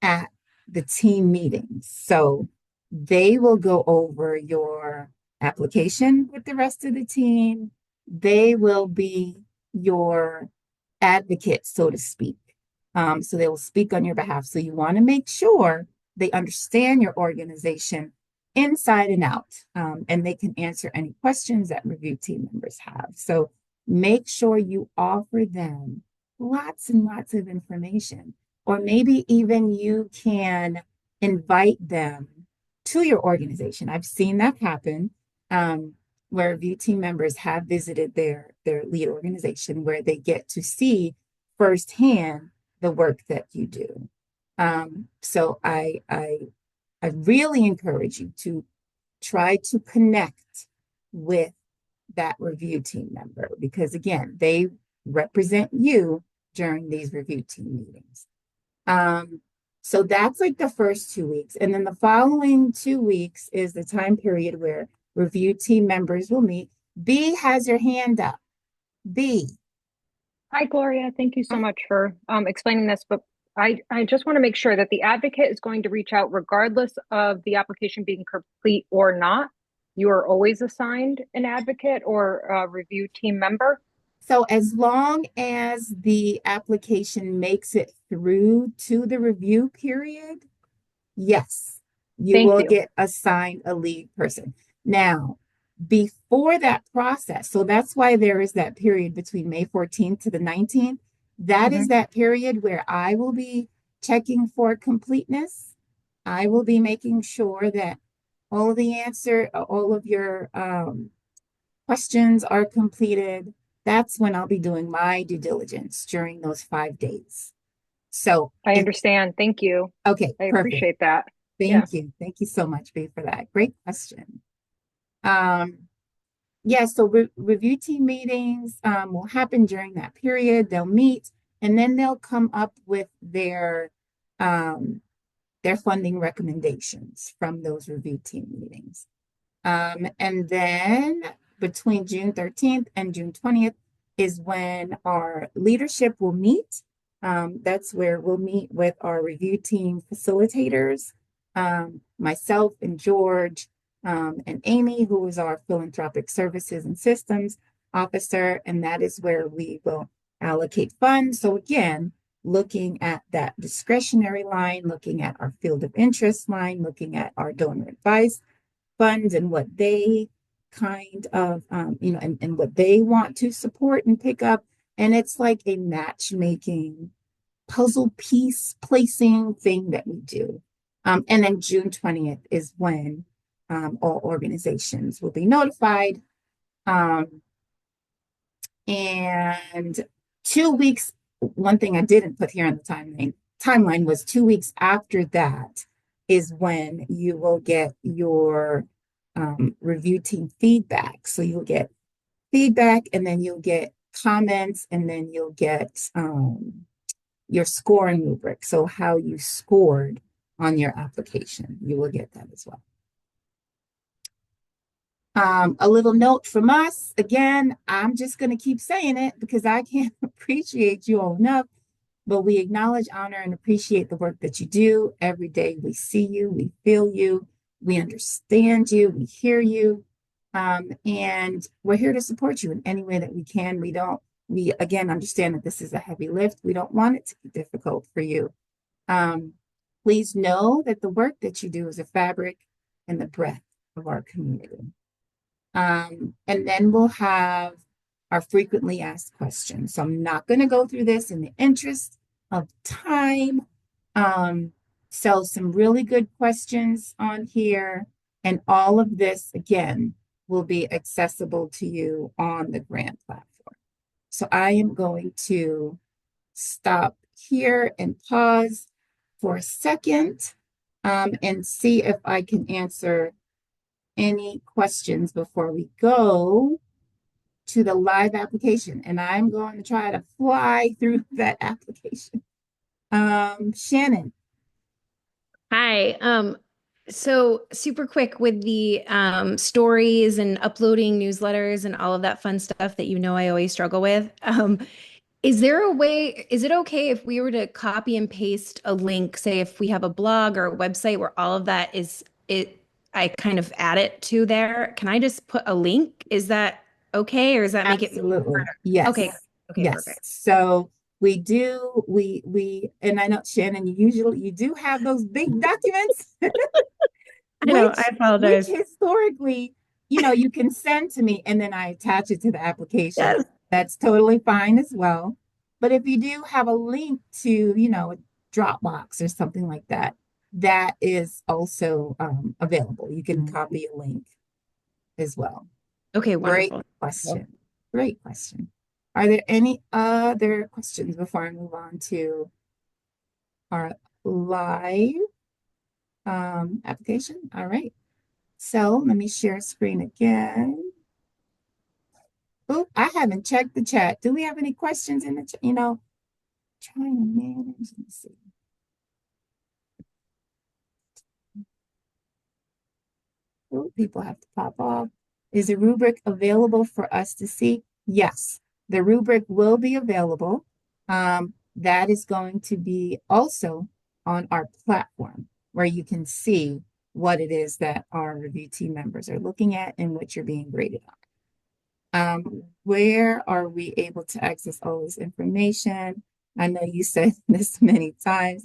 at the team meetings. So they will go over your application with the rest of the team. They will be your advocate, so to speak. So they will speak on your behalf. So you want to make sure they understand your organization inside and out, and they can answer any questions that review team members have. So make sure you offer them lots and lots of information, or maybe even you can invite them to your organization. I've seen that happen, where review team members have visited their lead organization, where they get to see firsthand the work that you do. So I really encourage you to try to connect with that review team member, because again, they represent you during these review team meetings. So that's like the first 2 weeks. And then the following 2 weeks is the time period where review team members will meet. B has your hand up. B. Hi, Gloria. Thank you so much for explaining this, but I just want to make sure that the advocate is going to reach out regardless of the application being complete or not. You are always assigned an advocate or a review team member. So as long as the application makes it through to the review period, yes, you Thank will you. get assigned a lead person. Now, before that process, so that's why there is that period between May 14th to the 19th. That is that period where I will be checking for completeness. I will be making sure that all of your questions are completed. That's when I'll be doing my due diligence during those 5 days. So I understand. Thank you. okay, I perfect. appreciate that. Yeah. Thank you. Thank you so much, B, for that. Great question. Yeah, so review team meetings will happen during that period. They'll meet, and then they'll come up with their funding recommendations from those review team meetings. And then between June 13th and June 20th is when our leadership will meet. That's where we'll meet with our review team facilitators, myself and George, and Amy, who is our philanthropic services and systems officer. And that is where we will allocate funds. So again, looking at that discretionary line, looking at our field of interest line, looking at our donor advice funds and what they kind of, and what they want to support and pick up. And it's like a matchmaking puzzle piece placing thing that we do. And then June 20th is when all organizations will be notified. And 2 weeks, one thing I didn't put here on the timeline was 2 weeks after that is when you will get your review team feedback. So you'll get feedback, and then you'll get comments, and then you'll get your scoring rubric. So how you scored on your application, you will get that as well. A little note from us. Again, I'm just going to keep saying it because I can't appreciate you all enough, but we acknowledge, honor, and appreciate the work that you do. Every day we see you, we feel you, we understand you, we hear you, and we're here to support you in any way that we can. We again understand that this is a heavy lift. We don't want it to be difficult for you. Please know that the work that you do is a fabric and the breath of our community. And then we'll have our frequently asked questions. So I'm not going to go through this in the interest of time. So some really good questions on here, and all of this again will be accessible to you on the grant platform. So I am going to stop here and pause for a second and see if I can answer any questions before we go to the live application. And I'm going to try to fly through that application. Shannon. Hi. So super quick with the stories and uploading newsletters and all of that fun stuff that I always struggle with. Is it okay if we were to copy and paste a link, say if we have a blog or a website where all of that I kind of add it to there. Can I just put a link? Is that okay? Or does that make it Absolutely. harder? Yes. Okay. Okay, Yes. perfect. So we do, and I know Shannon, you do have those big documents, I know, I which apologize. historically, you can send to me and then I attach it to the application. Yes. That's totally fine as well. But if you do have a link to, a Dropbox or something like that, that is also available. You can copy a link as well. Okay, Great wonderful. question. Great question. Are there any other questions before I move on to our live application? All right. So let me share screen again. Oh, I haven't checked the chat. Do we have any questions in the chat? Trying to manage. Let me see. Oh, people have to pop off. Is the rubric available for us to see? Yes, the rubric will be available. That is going to be also on our platform where you can see what it is that our review team members are looking at and what you're being graded on. Where are we able to access all this information? I know you said this many times.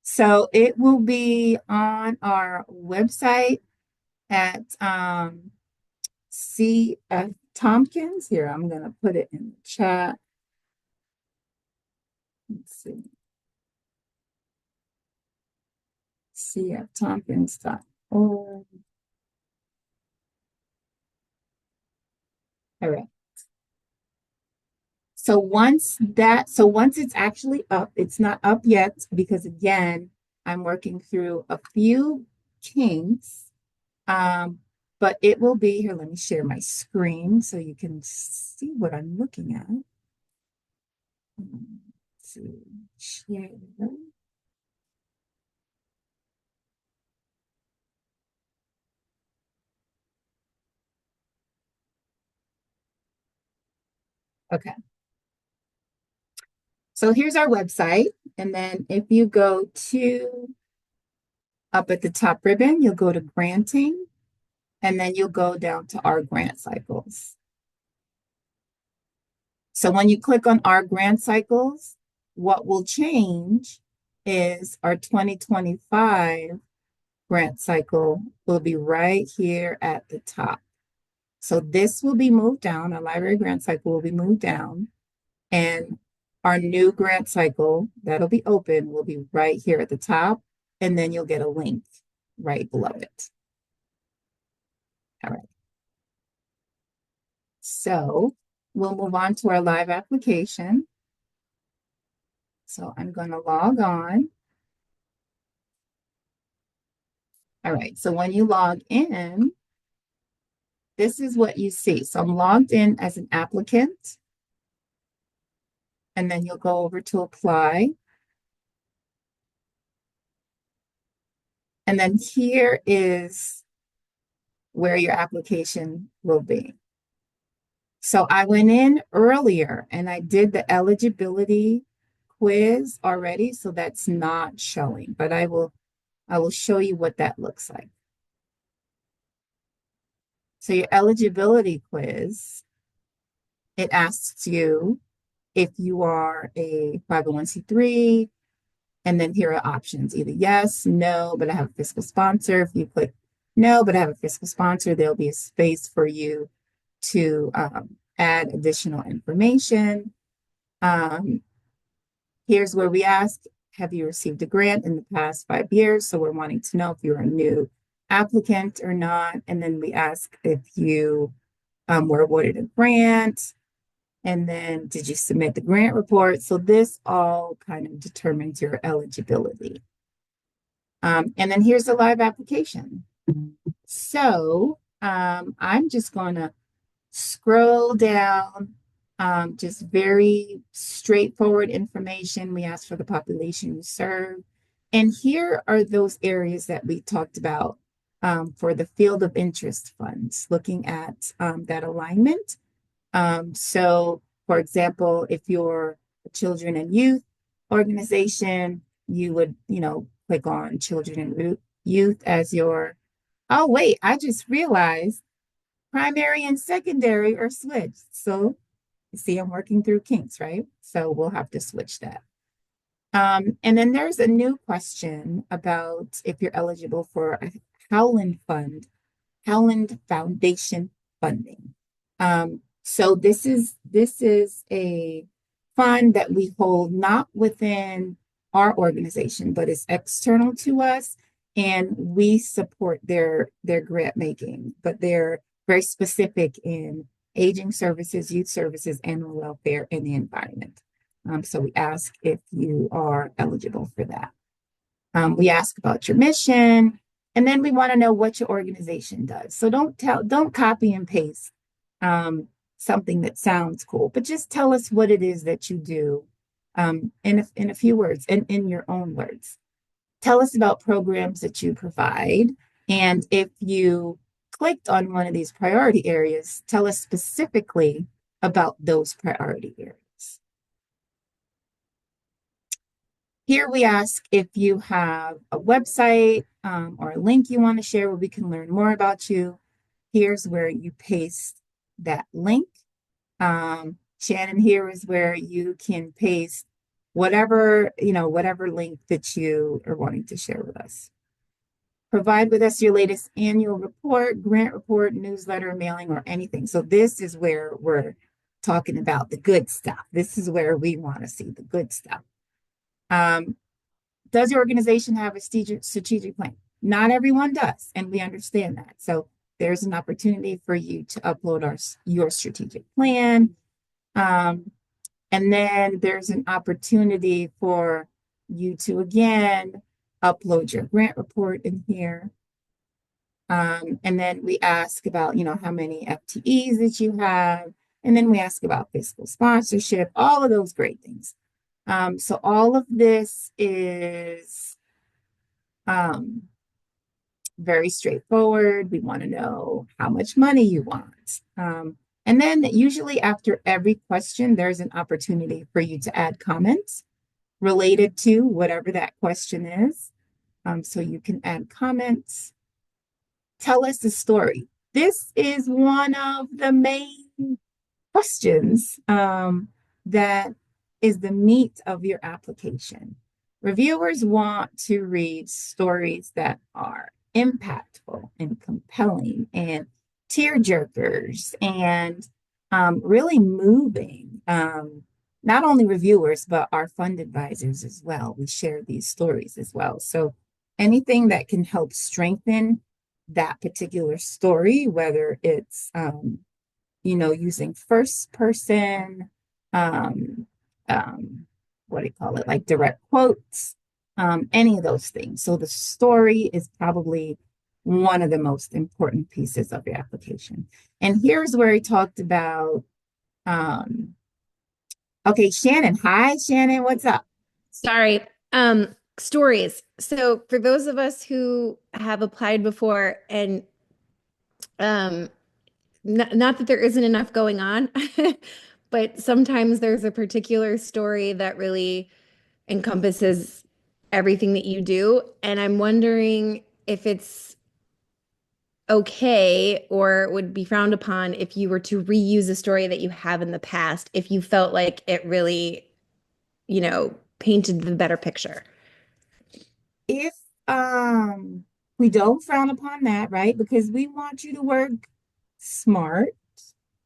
So it will be on our website at CF Tompkins. Here, I'm going to put it in the chat. Let's see. cftompkins.org. All right. So once it's actually up, it's not up yet because again, I'm working through a few kinks. But it will be here. Let me share my screen so you can see what I'm looking at. Let's see, share. Okay. So here's our website. And then if you go to up at the top ribbon, you'll go to granting, and then you'll go down to our grant cycles. So when you click on our grant cycles, what will change is our 2025 grant cycle will be right here at the top. So this will be moved down. Our library grant cycle will be moved down. And our new grant cycle that'll be open will be right here at the top. And then you'll get a link right below it. All right. So we'll move on to our live application. So I'm going to log on. All right. So when you log in, this is what you see. So I'm logged in as an applicant. And then you'll go over to apply. And then here is where your application will be. So I went in earlier and I did the eligibility quiz already, so that's not showing, but I will show you what that looks like. So your eligibility quiz, it asks you if you are a 501c3, and then here are options, either yes, no, but I have a fiscal sponsor. If you click no, but I have a fiscal sponsor, there'll be a space for you to add additional information. Here's where we ask, have you received a grant in the past 5 years? So we're wanting to know if you're a new applicant or not. And then we ask if you were awarded a grant. And then did you submit the grant report? So this all kind of determines your eligibility. And then here's the live application. So I'm just going to scroll down, just very straightforward information. We ask for the population you serve. And here are those areas that we talked about for the field of interest funds, looking at that alignment. So, for example, if you're a children and youth organization, you would, click on children and youth as your Oh, wait, I just realized primary and secondary are switched. So you see, I'm working through kinks, right? So we'll have to switch that. And then there's a new question about if you're eligible for a Howland Fund, Howland Foundation funding. So this is a fund that we hold not within our organization, but it's external to us, and we support their grant making, but they're very specific in aging services, youth services, animal welfare, and the environment. So we ask if you are eligible for that. We ask about your mission, and then we want to know what your organization does. So don't copy and paste something that sounds cool, but just tell us what it is that you do in a few words and in your own words. Tell us about programs that you provide, and if you clicked on one of these priority areas, tell us specifically about those priority areas. Here we ask if you have a website or a link you want to share where we can learn more about you. Here's where you paste that link. Shannon, here is where you can paste whatever link that you are wanting to share with us. Provide with us your latest annual report, grant report, newsletter, mailing, or anything. So this is where we're talking about the good stuff. This is where we want to see the good stuff. Does your organization have a strategic plan? Not everyone does, and we understand that. So there's an opportunity for you to upload your strategic plan. And then there's an opportunity for you to, again, upload your grant report in here. And then we ask about, how many FTEs that you have. And then we ask about fiscal sponsorship, all of those great things. So all of this is very straightforward. We want to know how much money you want. And then usually after every question, there's an opportunity for you to add comments related to whatever that question is. So you can add comments. Tell us a story. This is one of the main questions that is the meat of your application. Reviewers want to read stories that are impactful and compelling and tearjerkers and really moving. Not only reviewers, but our fund advisors as well. We share these stories as well. So anything that can help strengthen that particular story, whether it's using first person, what do you call it, like direct quotes, any of those things. So the story is probably one of the most important pieces of your application. And here's where he talked about, okay, Shannon. Hi, Shannon, what's up? Sorry. Stories. So for those of us who have applied before and not that there isn't enough going on, but sometimes there's a particular story that really encompasses everything that you do. And I'm wondering if it's okay or would be frowned upon if you were to reuse a story that you have in the past, if you felt like it really, painted the better picture. If we don't frown upon that, right? Because we want you to work smart,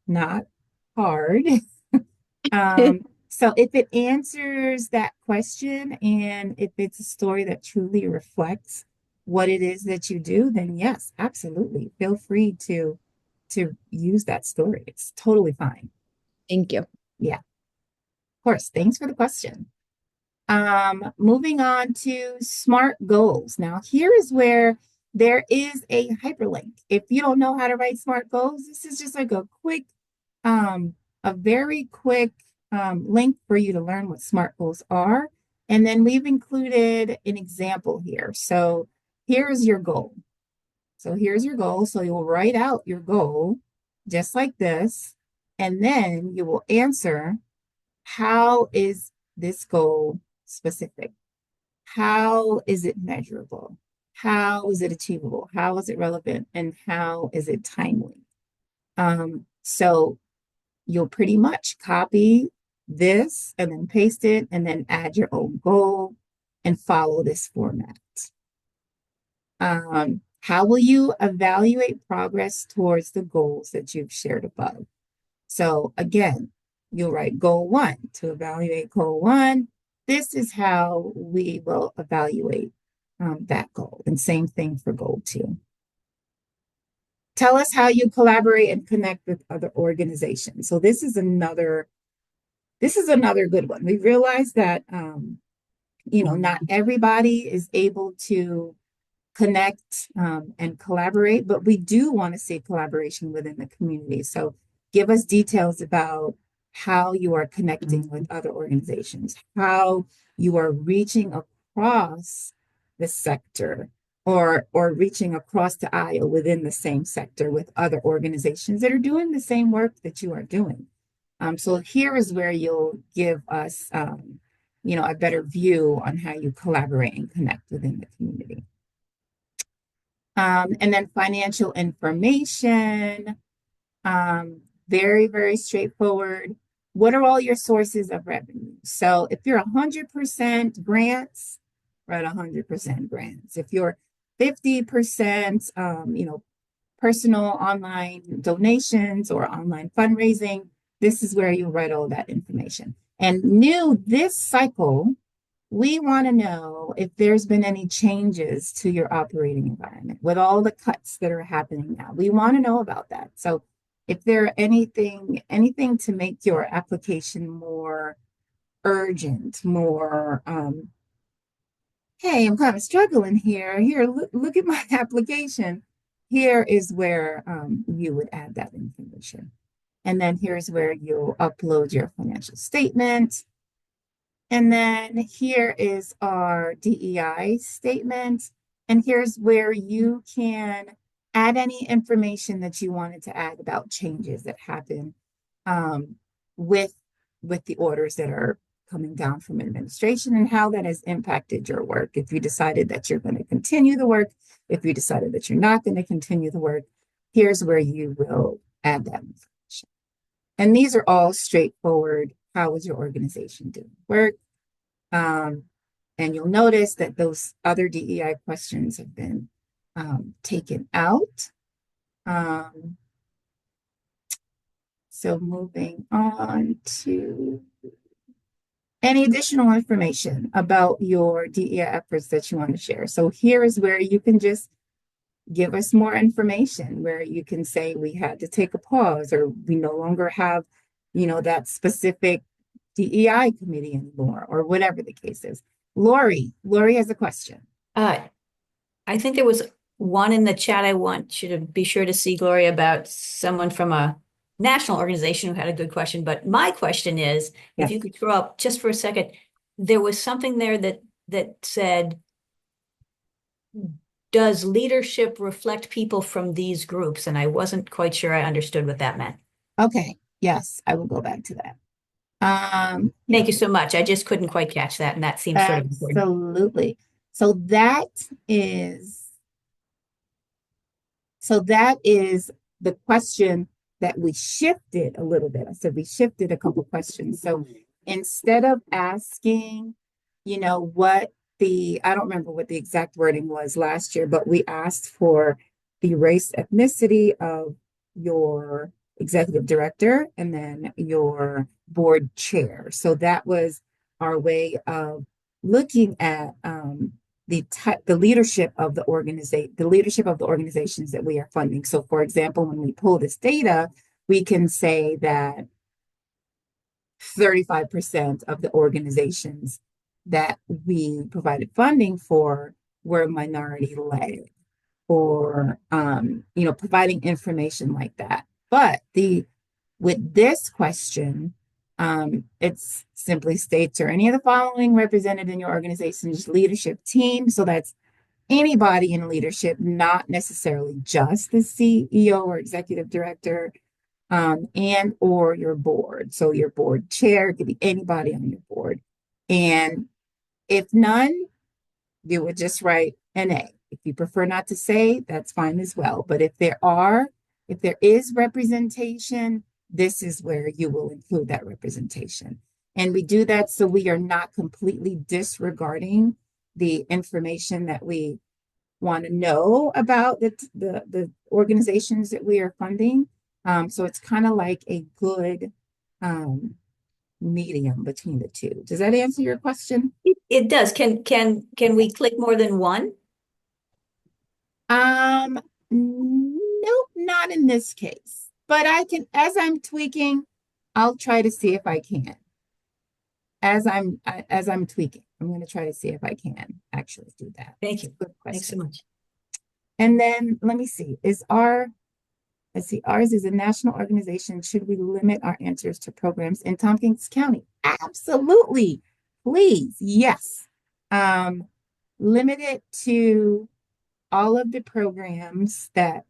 not hard. So if it answers that question and if it's a story that truly reflects what it is that you do, then yes, absolutely. Feel free to use that story. It's totally fine. Thank you. Yeah. Of course. Thanks for the question. Moving on to SMART goals. Now, here is where there is a hyperlink. If you don't know how to write SMART goals, this is just like a very quick link for you to learn what SMART goals are. And then we've included an example here. So here's your goal. So here's your goal. So you'll write out your goal just like this. And then you will answer, how is this goal specific? How is it measurable? how is it achievable? How is it relevant? And how is it timely? So you'll pretty much copy this and then paste it and then add your own goal and follow this format. How will you evaluate progress towards the goals that you've shared above? So again, you'll write goal 1 to evaluate goal 1. This is how we will evaluate that goal. And same thing for goal 2. Tell us how you collaborate and connect with other organizations. So this is another good one. We realize that not everybody is able to connect and collaborate, but we do want to see collaboration within the community. So give us details about how you are connecting with other organizations, how you are reaching across the sector or reaching across the aisle within the same sector with other organizations that are doing the same work that you are doing. So here is where you'll give us a better view on how you collaborate and connect within the community. And then financial information, very, very straightforward. What are all your sources of revenue? So if you're 100% grants, write 100% grants. If you're 50%, personal online donations or online fundraising, this is where you write all that information. And new this cycle, we want to know if there's been any changes to your operating environment with all the cuts that are happening now. We want to know about that. So if there are anything to make your application more urgent, more, hey, I'm kind of struggling here. Here, look at my application. Here is where you would add that information. And then here's where you'll upload your financial statement. And then here is our DEI statement. And here's where you can add any information that you wanted to add about changes that happen with the orders that are coming down from administration and how that has impacted your work. If you decided that you're going to continue the work, if you decided that you're not going to continue the work, here's where you will add that information. And these are all straightforward. How is your organization doing work? And you'll notice that those other DEI questions have been taken out. So moving on to any additional information about your DEI efforts that you want to share. So here is where you can just give us more information, where you can say we had to take a pause or we no longer have, that specific DEI committee anymore or whatever the case is. Lori has a question. I think there was one in the chat. I want you to be sure to see, Gloria, about someone from a national organization who had a good question. But my question is, Yes. if you could throw up just for a second, there was something there that said, does leadership reflect people from these groups? And I wasn't quite sure I understood what that meant. Okay. Yes, I will go back to that. Thank you so much. I just couldn't quite catch that, and that seems sort of important. Absolutely. So that is the question that we shifted a little bit. I said we shifted a couple questions. So instead of asking, I don't remember what the exact wording was last year, but we asked for the race ethnicity of your executive director and then your board chair. So that was our way of looking at the leadership of the organizations that we are funding. So for example, when we pull this data, we can say that 35% of the organizations that we provided funding for were minority led or providing information like that. But with this question, it simply states, are any of the following represented in your organization's leadership team? So that's anybody in leadership, not necessarily just the CEO or executive director, and or your board. So your board chair could be anybody on your board. And if none, you would just write an A. If you prefer not to say, that's fine as well. But if there is representation, this is where you will include that representation. And we do that so we are not completely disregarding the information that we want to know about the organizations that we are funding. So it's kind of like a good medium between the two. Does that answer your question? It does. Can we click more than one? Nope, not in this case. But I can, as I'm tweaking, I'll try to see if I can. As I'm tweaking, I'm going to try to see if I can actually do that. Thank you. Good Thanks so question. much. And then let me see, let's see, ours is a national organization. Should we limit our answers to programs in Tompkins County? Absolutely. Please, yes. Limit it to all of the programs that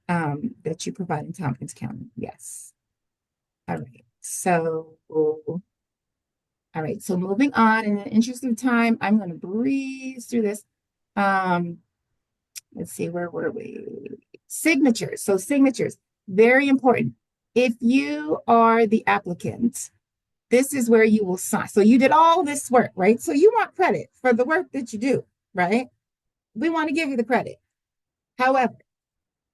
you provide in Tompkins County. Yes. All right. So moving on, in the interest of time, I'm going to breeze through this. Let's see, where were we? Signatures. So signatures, very important. If you are the applicant, this is where you will sign. So you did all this work, right? So you want credit for the work that you do, right? We want to give you the credit. However,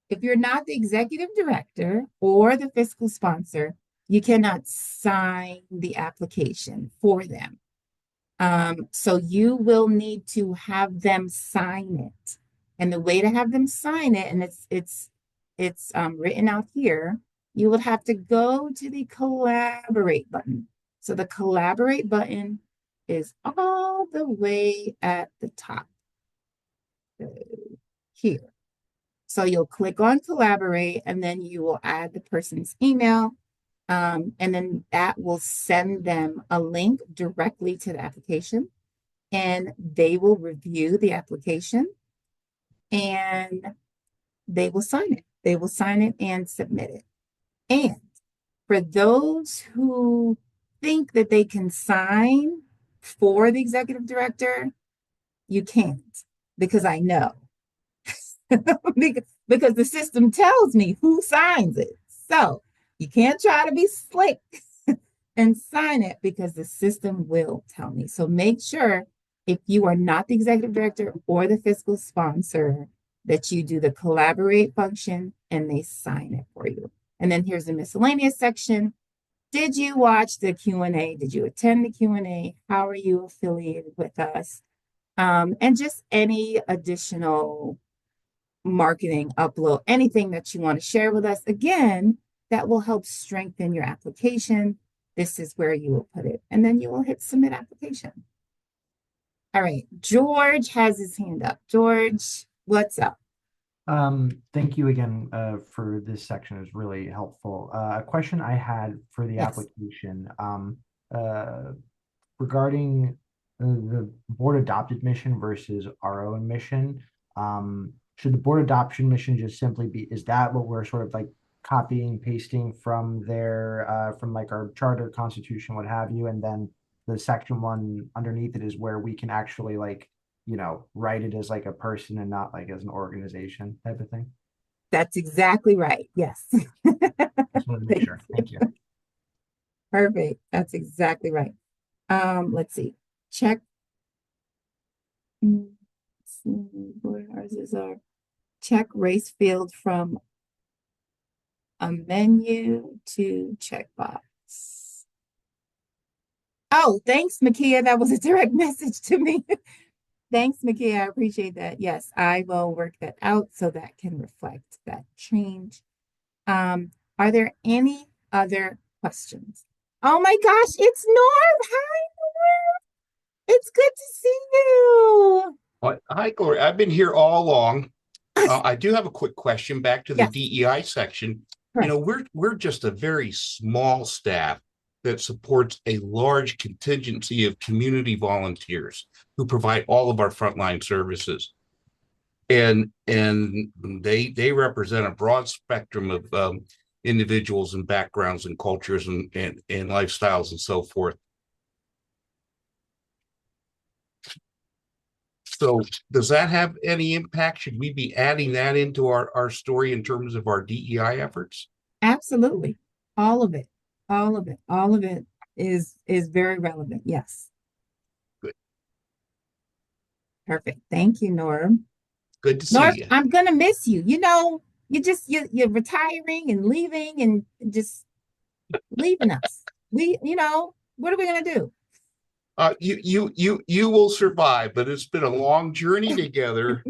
if you're not the executive director or the fiscal sponsor, you cannot sign the application for them. So you will need to have them sign it. And the way to have them sign it, and it's written out here, you would have to go to the collaborate button. So the collaborate button is all the way at the top here. So you'll click on collaborate, and then you will add the person's email. And then that will send them a link directly to the application, and they will review the application and they will sign it. They will sign it and submit it. And for those who think that they can sign for the executive director, you can't, because I know. because the system tells me who signs it. So you can't try to be slick and sign it, because the system will tell me. So make sure, if you are not the executive director or the fiscal sponsor, that you do the collaborate function and they sign it for you. And then here's the miscellaneous section. Did you watch the Q&A? Did you attend the Q&A? How are you affiliated with us? And just any additional marketing, upload, anything that you want to share with us. Again, that will help strengthen your application. This is where you will put it. And then you will hit submit application. All right, George has his hand up. George, what's up? Thank you again for this section. It was really helpful. A question I had for the application regarding the board adopted mission versus our own mission. Should the board adoption mission just simply be, is that what we're sort of like copying, pasting from their, from like our charter, constitution, what have you, and then the section one underneath it is where we can actually like, you know, write it as like a person and not like as an organization type of thing? That's exactly right. Yes. Just wanted to make sure. Thank you. Perfect. That's exactly right. Let's see. Check. Let's see where ours is our check race field from a menu to checkbox. Oh, thanks, Makia. That was a direct message to me. Thanks, Makia. I appreciate that. Yes, I will work that out so that can reflect that change. Are there any other questions? Oh my gosh, it's Norm. Hi, Norm. It's good to see you. Hi, Gloria. I've been here all along. I do have a quick question back to the Yes. DEI section. Correct. You know, we're just a very small staff that supports a large contingency of community volunteers who provide all of our frontline services. And they represent a broad spectrum of individuals and backgrounds and cultures and lifestyles and so forth. So does that have any impact? Should we be adding that into our story in terms of our DEI efforts? Absolutely. All of it. All of it. All of it is very relevant. Yes. Good. Perfect. Thank you, Norm. Good to see Norm, you. I'm gonna miss you. You're retiring and leaving and just leaving us. What are we gonna do? You will survive, but it's been a long journey together.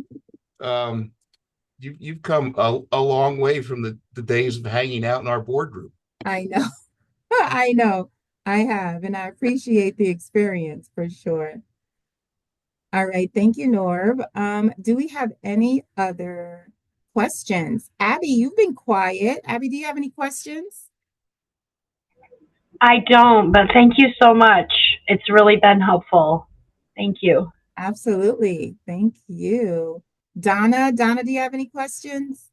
You've come a long way from the days of hanging out in our boardroom. I know. I know. I have, and I appreciate the experience for sure. All right. Thank you, Norb. Do we have any other questions? Abby, you've been quiet. Abby, do you have any questions? I don't, but thank you so much. It's really been helpful. Thank you. Absolutely. Thank you. Donna, do you have any questions?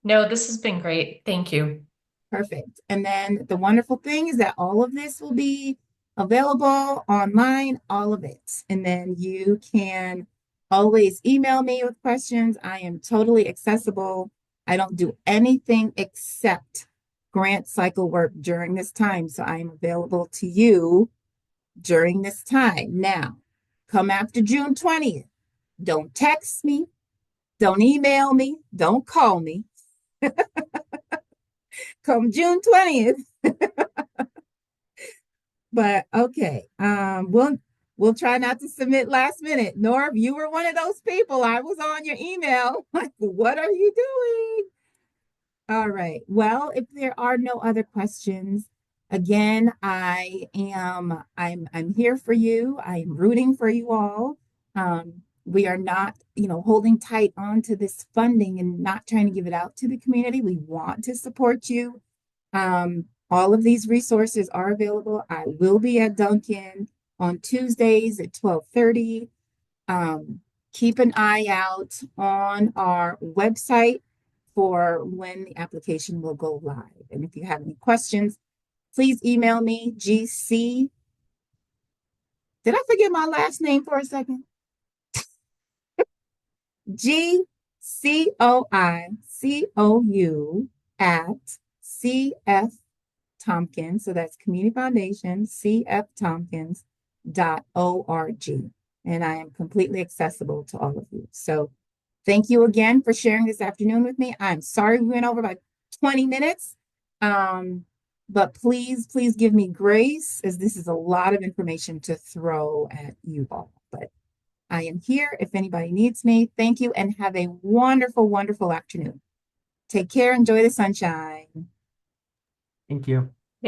No, this has been great. Thank you. Perfect. And then the wonderful thing is that all of this will be available online, all of it. And then you can always email me with questions. I am totally accessible. I don't do anything except grant cycle work during this time. So I am available to you during this time. Now, come after June 20th. Don't text me. Don't email me. Don't call me. Come June 20th. But okay, we'll try not to submit last minute. Norv, you were one of those people. I was on your email. Like, what are you doing? All right. Well, if there are no other questions, again, I'm here for you. I am rooting for you all. We are not, holding tight onto this funding and not trying to give it out to the community. We want to support you. All of these resources are available. I will be at Duncan on Tuesdays at 12:30. Keep an eye out on our website for when the application will go live. And if you have any questions, please email me, GC. Did I forget my last name for a second? GCOICOU at CF Tompkins. So that's Community Foundation, cftompkins.org. And I am completely accessible to all of you. So thank you again for sharing this afternoon with me. I'm sorry we went over by 20 minutes. But please give me grace, as this is a lot of information to throw at you all. But I am here if anybody needs me. Thank you and have a wonderful, wonderful afternoon. Take care. Enjoy the sunshine. Thank you.